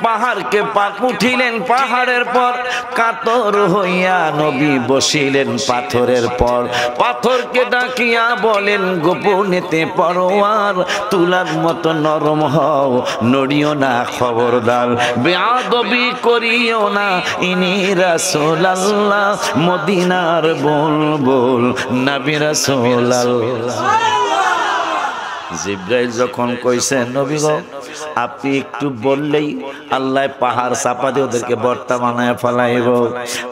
পাহাড়কে উঠিলেন পাহাড়ের পর, কাতর হইয়া নবী বসিলেন পাথরের পর, পাথরকে ডাকিয়া বলেন গোপনেতে পরোয়ার তুলার মতো নরম হও, নড়িও না খবরদার, বেয়াদবি করিও না, ইনি রাসূলুল্লাহ মদিনার বুলবুল নবী রাসূলুল্লাহ। জিবরাইল যখন কইছেন নবী গো আপনি একটু বললেই আল্লাহ পাহাড় চাপা দিয়ে ওদেরকে বর্তা বানায় ফেলাইব,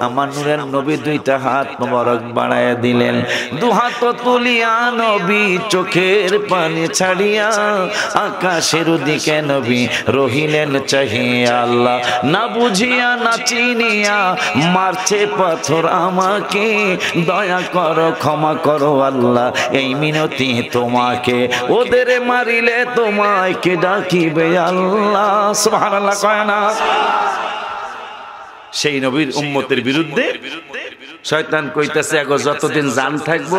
আমার নূরের নবী দুইটা হাত মোবারক বাড়ায় দিলেন, দু হাত তুলিয়া নবী চোখের পানি ছাড়িয়া আকাশের দিকে নবী রহিলেন চাহিয়া, আল্লাহ না বুঝিয়া না চিনিয়া মারছে পাথর আমাকে, দয়া করো ক্ষমা করো আল্লাহ এই মিনতি তোমাকে, ওদের মারিলে তোমায় কে ডাকিবে আল্লাহ, সুবহানাল্লাহ কয় না? সেই নবীর উম্মতের বিরুদ্ধে শয়তান কইতেছে এগো যতদিন জান থাকবো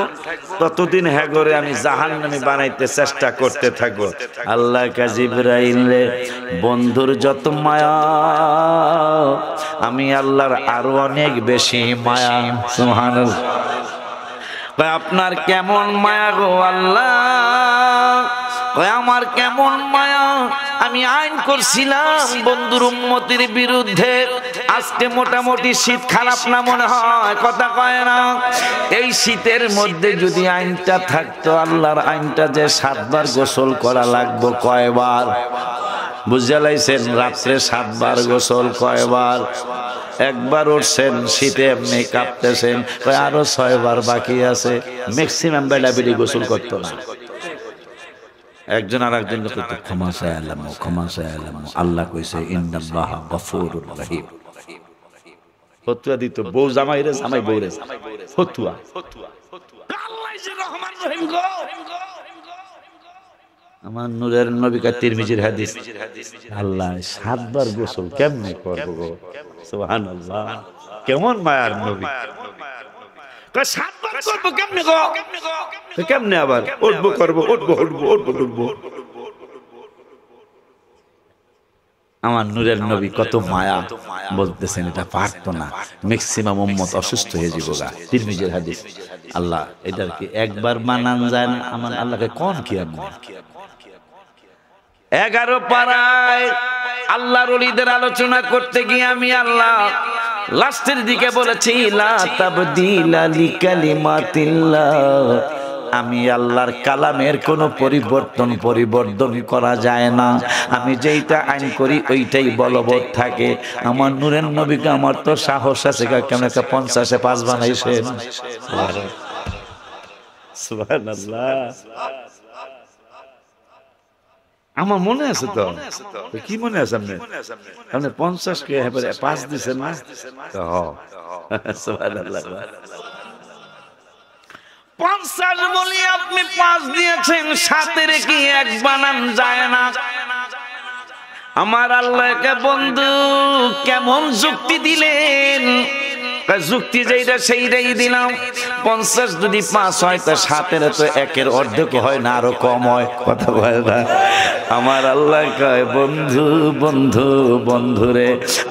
ততদিন হ্যাগরে আমি জাহান্নামী বানাইতে চেষ্টা করতে থাকবো। আল্লাহ কা জিবরাইল রে বন্ধুর যত মায়া আমি আল্লাহর আরো অনেক বেশি মায়া, সুবহানাল্লাহ। আপনার কেমন মায়া গো আল্লাহ, আমার কেমন মায়া, আমি আইন করছিলাম বন্ধুর উম্মতের বিরুদ্ধে, আজকে মোটামুটি শীত খারাপ না মনে হয়, কথা কয় না? এই শীতের মধ্যে যদি আইনটা থাকতো, আল্লাহর আইনটা যে 7 বার গোসল করা লাগবো, কয়বার বুঝে লাইছেন? রাত্রে 7 বার গোসল কয়বার? একবার উঠছেন শীতে এমনি কাঁপতেছেন, আরো 6 বার বাকি আছে, ম্যাক্সিমাম বেলা বেলি গোসল করতো না। একজন আর একজনকে কইতো ক্ষমা চাইলাম, ক্ষমা চাইলাম, আল্লাহ কইছে ইন্নাল্লাহ গফুরুর রহিম। ফতুয়া দিত বউ জামাই রে, জামাই বউ রে, ফতুয়া আল্লাহ যে রহমান রহিম গো। আমার নূরের নবী কা তিরমিজির হাদিস, আল্লাহ 7 বার গোসল কেমনে করব গো, সুবহানাল্লাহ। কেমন মায়ার নবী, 7 বার করব কেমনে গো, কেমনে আবার উঠবো করবো, উঠবো উঠবো উঠবো উঠবো। আমার নূরের নবী কত মায়া বলতেছেন, এটা পারতো না, ম্যাক্সিমাম উম্মত অসুস্থ হয়ে যাবো গা। তিরমিজির হাদিস। আল্লাহ এটার কি একবার মানান যায় না? আমার আল্লাহকে কোন কি আমি 11 পারায় আল্লাহর ওলিদের আলোচনা করতে গিয়ে আমি আল্লাহ লাস্টের দিকে বলেছি লা তাবদীলা লিকালিমাতিল্লাহ, আমি আল্লাহর কালামের কোনো পরিবর্তন করা যায় না, আমি যেইটা আইন করি ওইটাই বলবৎ থাকে। আমার নূরের নবীকে আমার তো সাহস আছে, কেমন একটা 50-এ 5 বানাইছেন, সুবহানাল্লাহ। আমার মনে আছে তো, কি মনে আছে আপনি? আপনি 50 কে 5 দিছেন না? সুবহানাল্লাহ। 50 বলি আপনি 5 দিয়েছেন, 7-এর কি 1 বানান যায় না? আমার আল্লাহকে বন্ধু কেমন যুক্তি দিলেন? যুক্তি যেটা সেইটাই দিলাম। 50 যদি 5 হয় তা 7-এর তো 1-এর অর্ধেক হয় না, আরো কম হয়। কথা বলে না? আমার আল্লাহ কয় বন্ধু বন্ধু বন্ধুরে,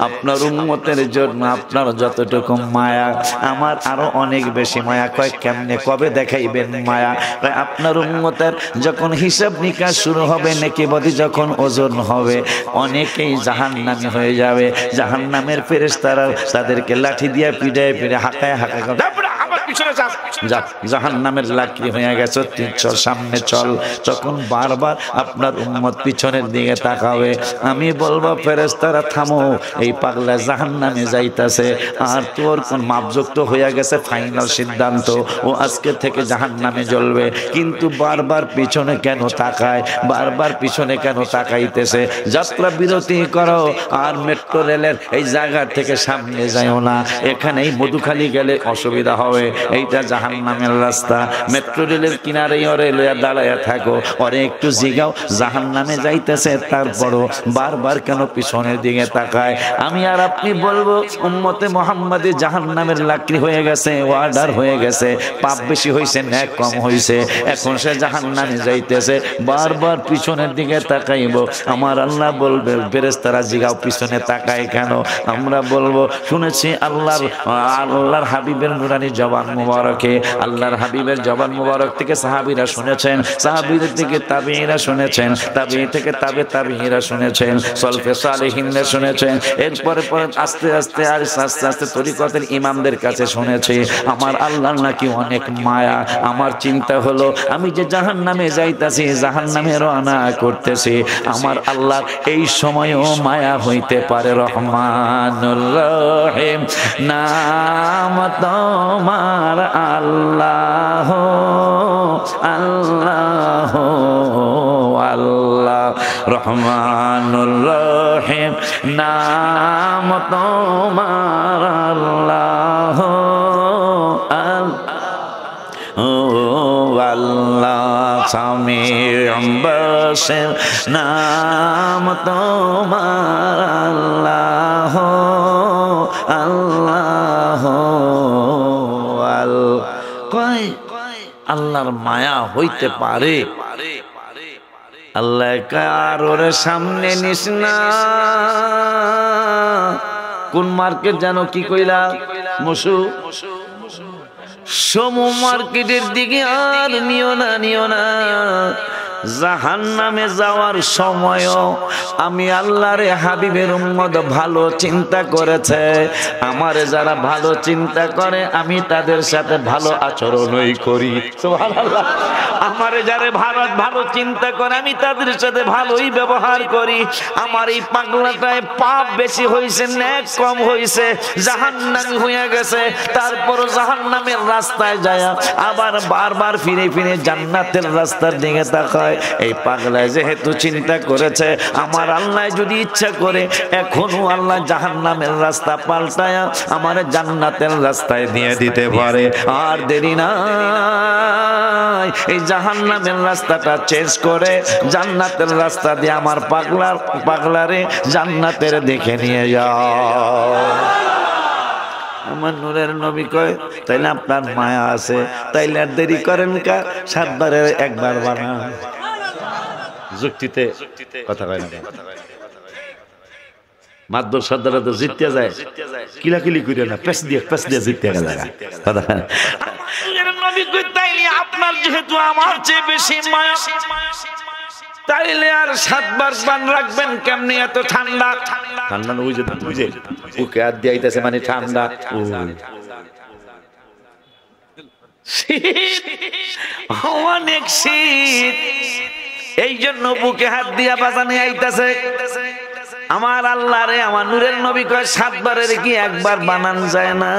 আপনার উম্মতের জন্য আপনার যতটুকু মায়া আমার আরো অনেক বেশি মায়া। কয় কেমনে, কবে দেখাইবেন মায়া? কয় আপনার উম্মতের যখন হিসাব নিকাশ শুরু হবে, নেকি বদি যখন ওজন হবে, অনেকেই জাহান্নামী হয়ে যাবে। জাহান্নামের ফেরেশতারা তাদেরকে লাঠি দিয়ে পিড়ায় পিড়ে হাঁকায় হাঁকায় জাহান্নামের লাকড়ি হয়ে গেছে, চল সামনে চল। তখন বারবার আপনার উম্মত পিছনের দিকে তাকাবে। আমি বলবো ফেরেশতারা থামো, এই পাগলা জাহান্নামে যাইতাছে, আর তোর কোন মাপযুক্ত হয়ে গেছে, ফাইনাল সিদ্ধান্ত, ও আজকে থেকে জাহান্নামে জ্বলবে। কিন্তু বারবার পিছনে কেন তাকায়, বারবার পিছনে কেন তাকাইতেছে? যাত্রা বিরতি করো, আর মেট্রো রেলের এই জায়গা থেকে সামনে যাইও না, এখানেই মধুখালী গেলে অসুবিধা হবে। এইটা জাহান্নামের রাস্তা। মেট্রো রেলের কিনারে ওরে লইয়া দাঁড়াইয়া থাকো, ওরে একটু জিগাও জাহান্নামে যাইতেছে, তারপরও বারবার কেন পিছনের দিকে তাকায়? আমি আর আপনি বলবো উম্মতে মুহাম্মাদি জাহান্নামের লাকড়ি হয়ে গেছে, ওয়ার্ডার হয়ে গেছে, পাপ বেশি হইছে নেক কম হইছে, এখন সে জাহান্নামে যাইতেছে, বারবার পিছনের দিকে তাকাইব। আমার আল্লাহ বলবে ফেরেশতারা জিগাও পিছনে তাকায় কেন? আমরা বলবো শুনেছি আল্লাহর হাবিবের নুরানি জবান মুবারকে, আল্লাহর হাবিবের জবান মুবারক থেকে সাহাবীরা শুনেছেন, সাহাবীদের থেকে তাবেঈরা শুনেছেন, তাবেঈ থেকে তাবেঈরা শুনেছেন, সলফে সালেহিনরা শুনেছেন, এরপরে আস্তে আস্তে আর আস্তে আস্তে তরিকতের ইমামদের কাছে শুনেছি। আমার আল্লাহর নাকি অনেক মায়া। আমার চিন্তা হলো আমি যে জাহান্নামে যাইতাছি, জাহান্নামে রওনা করতেছি, আমার আল্লাহর এই সময়ও মায়া হইতে পারে। রহমানুর রহিম নাম তোমার আল্লাহ আল্লাহ আল্লাহ, রহমানুর রহিম নাম তোমার আল্লাহ আল্লাহ, সামিউম বাসির নাম তোমার আল্লাহ আল্লাহ আল্লাহর মায়া হইতে পারে। আল্লাহ কারোর সামনে নিস না। কোন মার্কেট জানো কি কইলা? মসু সমু মার্কেটের দিকে আর নিও না, নিও না। জাহান্নামে যাওয়ার সময়ও আমি আল্লাহর হাবিবের উম্মত ভালো চিন্তা করেছে। আমারে যারা ভালো চিন্তা করে আমি তাদের সাথে ভালো আচরণই করি। সুবহানাল্লাহ। আমারে যারা ভালো চিন্তা করে আমি তাদের সাথে ভালোই ব্যবহার করি। আমার এই পাগলাটায় পাপ বেশি হয়েছে, নেক কম হয়েছে, জাহান্নামী হয়ে গেছে, তারপর জাহান্নামের রাস্তায় যায় আবার বারবার ফিরে ফিরে জান্নাতের রাস্তার দিকে তাকায়। এই পাগলায় যেহেতু চিন্তা করেছে, আমার আল্লাহ যদি ইচ্ছা করে এখনো আল্লাহ জাহান্নামের রাস্তা পাল্টায়া আমার জান্নাতের রাস্তায় দিয়ে দিতে পারে। আর দেরি নাই, এই জাহান্নামের রাস্তাটা চেঞ্জ করে জান্নাতের রাস্তা দিয়ে আমার পাগলারে জান্নাতের দিকে নিয়ে যাও। আমার নূরের নবী কয় তাইলে আপনার মায়া আছে, তাইলে আর দেরি করেন কা, 7 বারে 1 বার বানান। যুক্তিতে কথা কয় না, মাদ্দর সর্দারা তো জিততে যায়, কিলাকিলি করে না, পেছ দিয়ে জিততে গেল। নবী কয় তাইলে আপনার যেহেতু আমার চেয়ে বেশি মায়া, তাইলে আর 7 বার বান রাখবেন কেমনি? এত ঠান্ডা ঠান্ডা না বুঝে ওকে আর দিয়াইতেছে মানে ঠান্ডা, অনেক শীত, এই জন্য বুকে হাত দিয়া বাজানে আইতাছে। আমার আল্লাহ রে, আমার নূরের নবী কয় 7 বারের কি 1 বার বানান যায় না?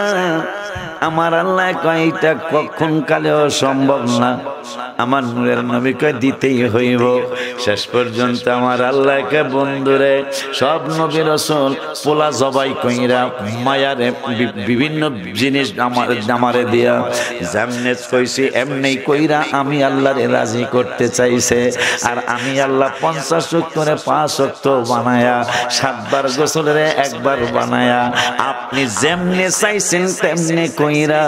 আমার আল্লাহ কয় এটা কখন কালেও সম্ভব না, আমার নূরের নবী কয় দিতেই হইব। শেষ পর্যন্ত আমার আল্লাহকে বন্ধুরে সব নবী রাসূল পোলা জবাই কইরা মায়ারে বিভিন্ন জিনিস আমারে দিয়া যেমনে কইছি এমনি কইরা আমি আল্লাহরে রাজি করতে চাইছে। আর আমি আল্লাহ 50 ওয়াক্তরে 5 ওয়াক্ত বানায়া 7 বার গোসলের একবার বানায়া আপনি যেমনে চাইছেন তেমনি কইরা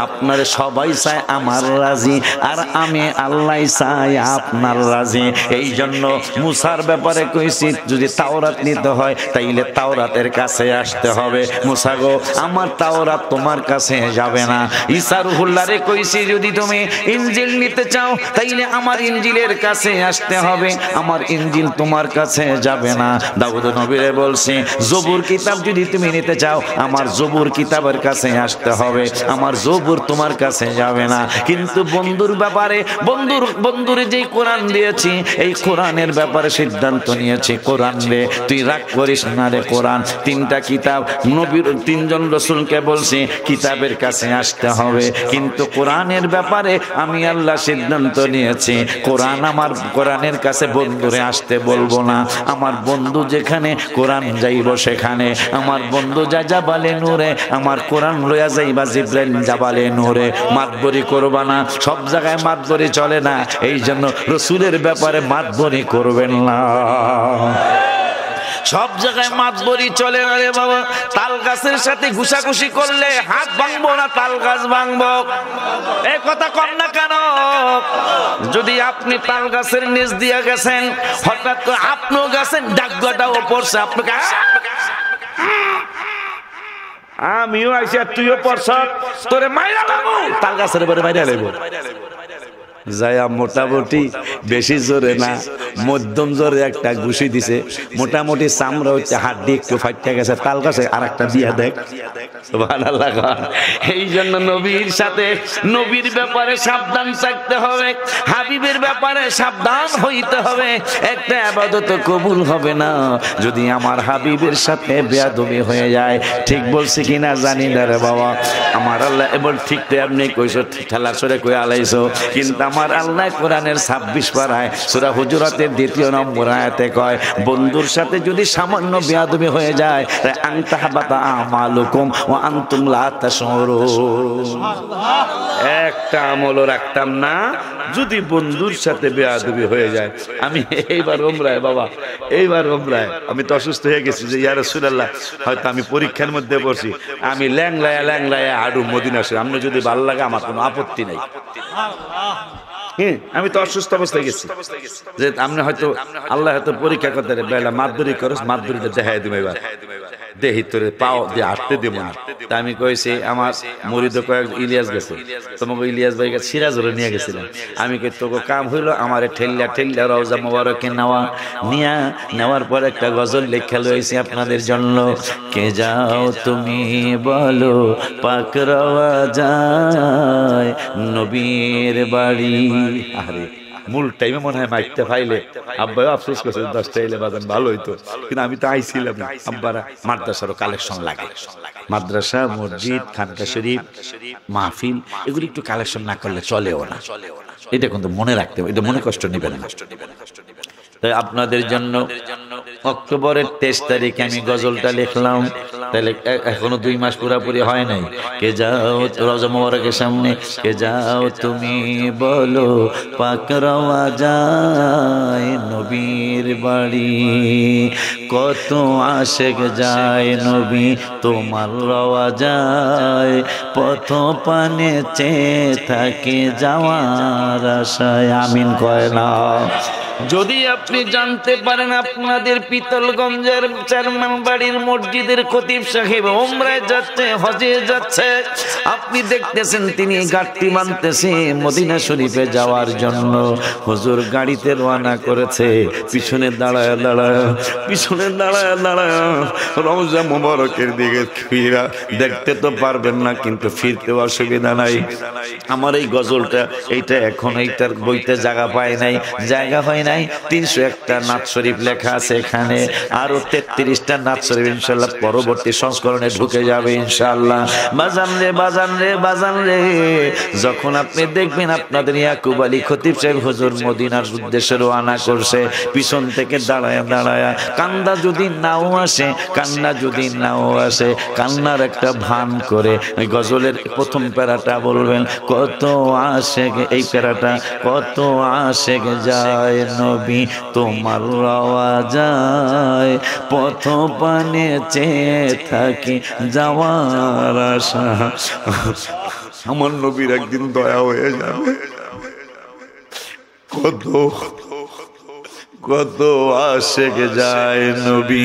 আপনার সবাই চায় আমার রাজি, আর আমি আল্লাহ চাই আপনার রাজি। এই জন্য মুসার ব্যাপারে কইছি যদি তাওরাত নিতে হয় তাইলে তাওরাতের কাছে আসতে হবে। মুসা গো আমার তাওরাত তোমার কাছে যাবে না। ঈসা রুহুল্লাহরে কইছি যদি তুমি ইনজিল নিতে চাও তাইলে আমার ইনজিলের কাছে আসতে হবে, আমার ইনজিল তোমার কাছে যাবে না। দাউদ নবীরে বলছি জবুর কিতাব যদি তুমি নিতে চাও আমার জবুর কিতাবের কাছে আসতে হবে, আমার জবুর তোমার কাছে যাবে না। কিন্তু বন্ধুর ব্যাপারে বন্ধুর যেই কোরআন দিয়েছি এই কোরআনের ব্যাপারে সিদ্ধান্ত নিয়েছি, কোরআন রে তুই রাগ করিস না রে। কোরআন 3টা কিতাব নবীর 3 জন রাসূলকে বলছি কিতাবের কাছে আসতে হবে, কিন্তু কোরআনের ব্যাপারে আমি আল্লাহ সিদ্ধান্ত নিয়েছি কোরআন আমার কোরআনের কাছে বন্ধুরে আসতে বলবো না। আমার বন্ধু যেখানে কোরআন যাইব সেখানে, আমার বন্ধু যা জাবালে নূরে আমার কোরআন লইয়া যাইবা জিবরাইল জাবালে নূরে। মাতবরি করবা না, সব জায়গায় মাতবরি চলে না, এই জন্য রাসূলের ব্যাপারে মাতবরি করবেন না। সব জায়গায় মাতবরি চলে না রে বাবা। তাল গাছের সাথে ঘুষাঘুষি করলে হাত ভাঙবো না তাল গাছ ভাঙবো, এই কথা কম না কেন? যদি আপনি তাল গাছের নিচ দিয়ে গেছেন হঠাৎ করে আপনিও গেছেন ডাকটাও পড়ছে আপনাকে, আমিও আইসি আর তুইও পড়ছ, তোরে মাইরা লাগবো, তাল গাছের উপরে মাইরা লাগবো। যায়া মোটামুটি বেশি জোরে না মধ্যম জোরে একটা ঘুষি দিছে, মোটামুটি চামড়া হচ্ছে হাড্ডি একটু ফাইটে গেছে, তাল গাছে আর একটা দিয়া দেখ। সুবহানাল্লাহ। এই জন্য নবীর সাথে নবীর ব্যাপারে সাবধান থাকতে হবে, হাবিবের ব্যাপারে সাবধান হইতে হবে। একটা ইবাদত কবুল হবে না যদি আমার হাবিবের সাথে বেয়াদবি হয়ে যায়। ঠিক বলছি কিনা জানি না রে বাবা। আমার আল্লাহ এবার ঠিক আপনি কইছো ঠেলা সরে কই আলাইছো, কিন্তু আমার আল্লাহ কোরআনের 26 পারায় সূরা হুজুরাতের 2 নম্বর আয়াতে কয় বন্ধুর সাথে যদি সামান্য বেয়াদবি হয়ে যায় আনতাহবাতা আমালুকুম ওয়া আনতুম লা তাশউরুন। একটা আমলও রাখতাম না যদি বন্ধুর সাথে বেয়াদবি হয়ে যায়। আমি এইবার উমরায় বাবা, এইবার উমরায় আমি তো অসুস্থ হয়ে গেছি যে ইয়া রাসূলুল্লাহ হয়তো আমি পরীক্ষার মধ্যে পড়ছি, আমি ল্যাংলায়া হাডু মদিনা শরীফ, আপনি যদি ভালো লাগে আমার কোনো আপত্তি নাই। আমি তো অসুস্থ অবস্থায় গেছি যে আপনি হয়তো আল্লাহ হয়তো পরীক্ষা করতে বেলা মাতবরি করস, মাতবরিটা দেখাই দিবে এবার দেহি তোরে পাও দিয়ে হাঁটতে দেবো না। তা আমি কইছি আমার মুরিদ কয়েক ইলিয়াস গেছে, তোমাকে ইলিয়াস ভাইকে সিরাজরে নিয়ে গেছিলাম। আমি কই তোকে কাম হইলো আমার ঠেল্লা রওজা মোবারকে নেওয়ার পর একটা গজল লেখা লইছি আপনাদের জন্য। কে যাও তুমি বলো পাক রওয়া যায় নবীর বাড়ি। আরে মূল টাইমে মনে হয় মাইকটা ফাইলে আব্বাও আফসোস করছে 10টা এলে বাজান ভালো হইতো, কিন্তু আমি তো আইছিলাম না। আব্বারা মাদ্রাসারও কালেকশন লাগে, মাদ্রাসা মসজিদ খানকা শরীফ মাহফিল এগুলি একটু কালেকশন না করলে চলেও না। এটা কিন্তু মনে রাখতে হবে, এটা মনে কষ্ট নেবেন না। তাই আপনাদের জন্য অক্টোবরের 23 তারিখে আমি গজলটা লিখলাম, তাহলে এখনো 2 মাস পুরাপুরি হয় নাই। কে যাও রওজা মোবারকের সামনে, কে যাও তুমি বলো পাক রওয়া যায় নবীর বাড়ি। কত আশেক যায় নবী তোমার রওয়া যায়, পথ পানে চেয়ে থাকে যাওয়ার আশায়। আমিন কয় না। যদি আপনি জানতে পারেন আপনাদের পিতলগঞ্জের চেয়ারম্যান বাড়ির মসজিদের খতিব সাহেব উমরায় যাচ্ছে, হজে যাচ্ছে, আপনি দেখতেছেন তিনি গাড়ি বানতেছে মদিনা শরীফে যাওয়ার জন্য। হুজুর গাড়িতে রওনা করেছে, পিছনে দাঁড়ায় রওজা মোবারকের দিকে ফিরা দেখতে তো পারবেন না, কিন্তু ফিরতে অসুবিধা নাই। আমার এই গজলটা এইটা এখন এইটার বইতে জায়গা পায় নাই, জায়গা হয় নাই। 301টা নাত শরীফ লেখা আছে এখানে, আরো 33টা নাত শরীফ ইনশাআল্লাহ পরবর্তী সংস্করণে ঢুকে যাবে ইনশাআল্লাহ। বাজান রে বাজান রে বাজান রে, যখন আপনি দেখবেন আপনাদের ইয়াকুব আলী খতিব সাহেব হুজুর মদিনার উদ্দেশ্যে রওনা করছে, পিছন থেকে দাঁড়ায়া দাঁড়ায়া কান্না যদি নাও আসে, কান্না যদি নাও আসে, কান্নার একটা ভান করে ওই গজলের প্রথম প্যারাটা বলবেন, কত আশেক, এই প্যারাটা, কত আশেক যায় নবী তোমার রওয়া যায়, পথ পানে চেয়ে থাকি যাওয়ার আশা। আমার নবীর একদিন দয়া হয়ে যাবে। কত কত আশেক যায় নবী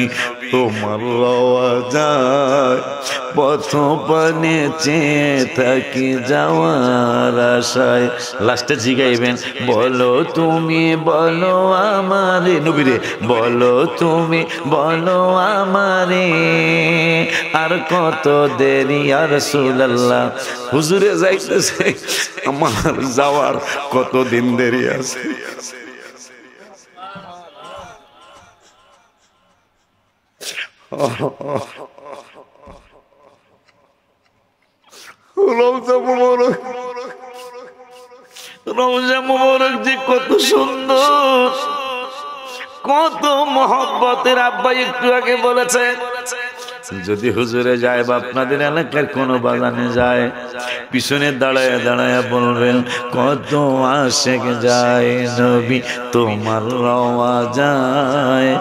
তোমার রওয়া যায়, পথ পানে চেয়ে থাকি যাওয়ার আশায়। লাস্টে জিগাইবেন, বলো তুমি বলো আমারে, নবীরে বলো তুমি বলো আমারে, আর কত দেরি ইয়া রাসূলুল্লাহ। হুজুরে যাইতেছে, আমার যাওয়ার কত দিন দেরি আছে। রমজান মুবারক যে কত সুন্দর, কত মহব্বতের। আব্বা একটু আগে বলেছে, যদি হুজুরে যায় বা আপনাদের এলাকার কোনো বাগানে যায়, পিছনে দাঁড়ায় দাঁড়ায় বলবেন, কত আশেক যায় নবী তোমার রওয়া যায়,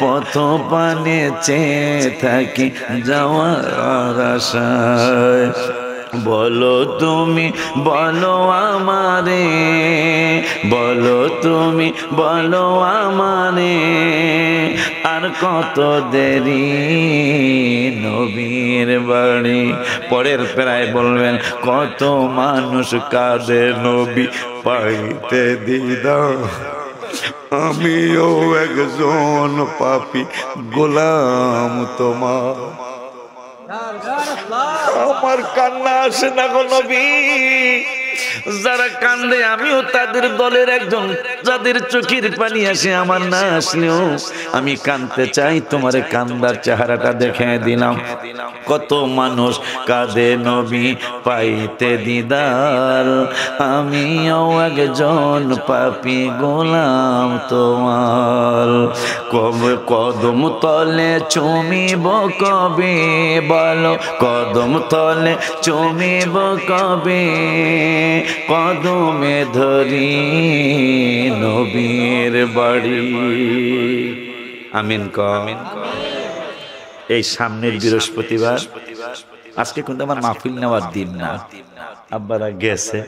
পথ পানে চেয়ে থাকি যাওয়ার আশায়। বলো তুমি বলো আমারে, বলো তুমি বলো আমারে, আর কত দেরি নবীর বাড়ি। পরের প্রায় বলবেন, কত মানুষ কাঁদে নবী পাইতে দিদার, আমিও একজন পাপী গোলাম তোমার। আমার কান্না আসে না গো নবী, যারা কান্দে আমিও তাদের দলের একজন, যাদের চোখের পানি আসে আমার না আসলেও আমি কাঁদতে চাই, তোমারে কান্দার চেহারাটা দেখে দিলাম। কত মানুষ কাঁদে নবী পাইতে দিদার, আমিও একজন পাপী গোলাম তোমার। কবে কদম তলে চুমিব কবে, বলো কদম তলে চুমিব কবে, কদমে ধরি নবীর বাড়ি। আমিন আমিন। এই সামনের বৃহস্পতিবার, আজকে কিন্তু আমার মাহফিল নেওয়ার দিন না, আব্বারা গেছে।